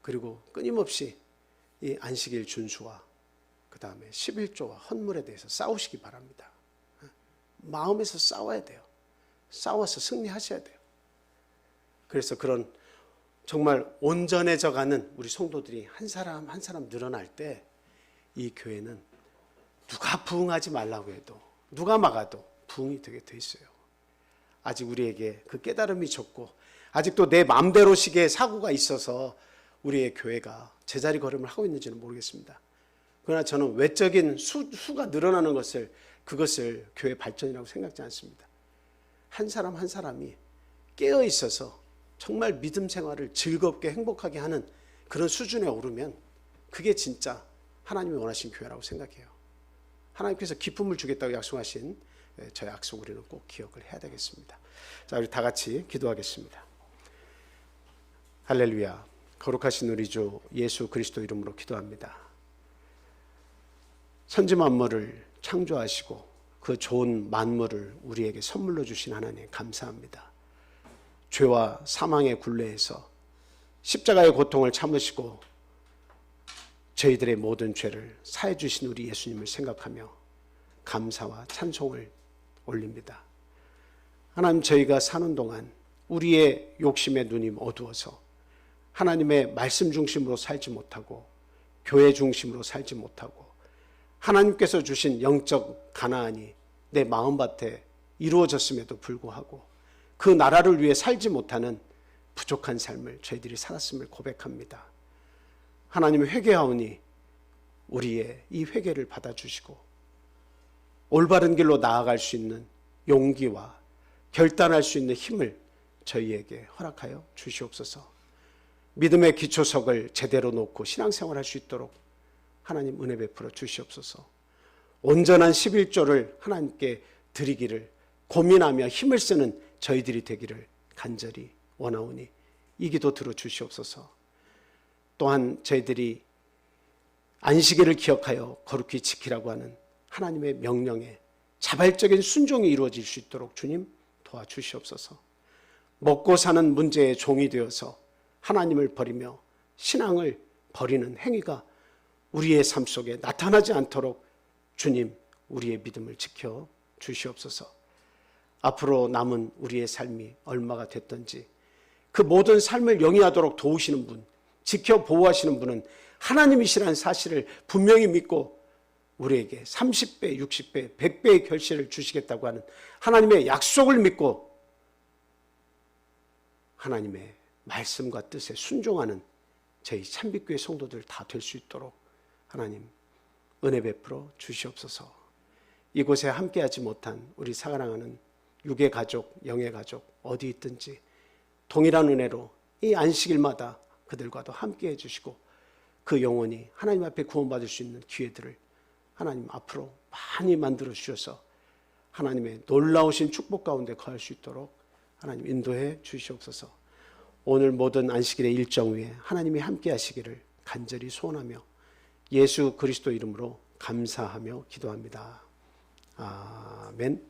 그리고 끊임없이 이 안식일 준수와 그 다음에 11조와 헌물에 대해서 싸우시기 바랍니다. 마음에서 싸워야 돼요. 싸워서 승리하셔야 돼요. 그래서 그런 정말 온전해져 가는 우리 성도들이 한 사람 한 사람 늘어날 때 이 교회는 누가 부응하지 말라고 해도 누가 막아도 부응이 되게 돼 있어요. 아직 우리에게 그 깨달음이 적고 아직도 내 마음대로식의 사고가 있어서 우리의 교회가 제자리 걸음을 하고 있는지는 모르겠습니다. 그러나 저는 외적인 수가 늘어나는 그것을 교회 발전이라고 생각지 않습니다. 한 사람 한 사람이 깨어 있어서 정말 믿음 생활을 즐겁게 행복하게 하는 그런 수준에 오르면 그게 진짜 하나님이 원하신 교회라고 생각해요. 하나님께서 기쁨을 주겠다고 약속하신 저 약속 우리는 꼭 기억을 해야 되겠습니다. 자, 우리 다 같이 기도하겠습니다. 할렐루야. 거룩하신 우리 주 예수 그리스도 이름으로 기도합니다. 천지 만물을 창조하시고 그 좋은 만물을 우리에게 선물로 주신 하나님 감사합니다. 죄와 사망의 굴레에서 십자가의 고통을 참으시고 저희들의 모든 죄를 사해 주신 우리 예수님을 생각하며 감사와 찬송을 올립니다. 하나님, 저희가 사는 동안 우리의 욕심의 눈이 어두워서 하나님의 말씀 중심으로 살지 못하고 교회 중심으로 살지 못하고 하나님께서 주신 영적 가나안이 내 마음밭에 이루어졌음에도 불구하고 그 나라를 위해 살지 못하는 부족한 삶을 저희들이 살았음을 고백합니다. 하나님, 회개하오니 우리의 이 회개를 받아주시고 올바른 길로 나아갈 수 있는 용기와 결단할 수 있는 힘을 저희에게 허락하여 주시옵소서. 믿음의 기초석을 제대로 놓고 신앙생활할 수 있도록 하나님 은혜 베풀어 주시옵소서. 온전한 11조를 하나님께 드리기를 고민하며 힘을 쓰는 저희들이 되기를 간절히 원하오니 이 기도 들어주시옵소서. 또한 저희들이 안식일을 기억하여 거룩히 지키라고 하는 하나님의 명령에 자발적인 순종이 이루어질 수 있도록 주님 도와주시옵소서. 먹고 사는 문제의 종이 되어서 하나님을 버리며 신앙을 버리는 행위가 우리의 삶 속에 나타나지 않도록 주님 우리의 믿음을 지켜 주시옵소서. 앞으로 남은 우리의 삶이 얼마가 됐든지 그 모든 삶을 영위하도록 도우시는 분, 지켜 보호하시는 분은 하나님이시라는 사실을 분명히 믿고 우리에게 30배, 60배, 100배의 결실을 주시겠다고 하는 하나님의 약속을 믿고 하나님의 말씀과 뜻에 순종하는 저희 참빛교회 성도들 다 될 수 있도록 하나님 은혜 베풀어 주시옵소서. 이곳에 함께하지 못한 우리 사랑하는 육의 가족, 영의 가족 어디 있든지 동일한 은혜로 이 안식일마다 그들과도 함께해 주시고 그 영혼이 하나님 앞에 구원받을 수 있는 기회들을 하나님 앞으로 많이 만들어 주셔서 하나님의 놀라우신 축복 가운데 거할 수 있도록 하나님 인도해 주시옵소서. 오늘 모든 안식일의 일정 위에 하나님이 함께 하시기를 간절히 소원하며 예수 그리스도 이름으로 감사하며 기도합니다. 아멘.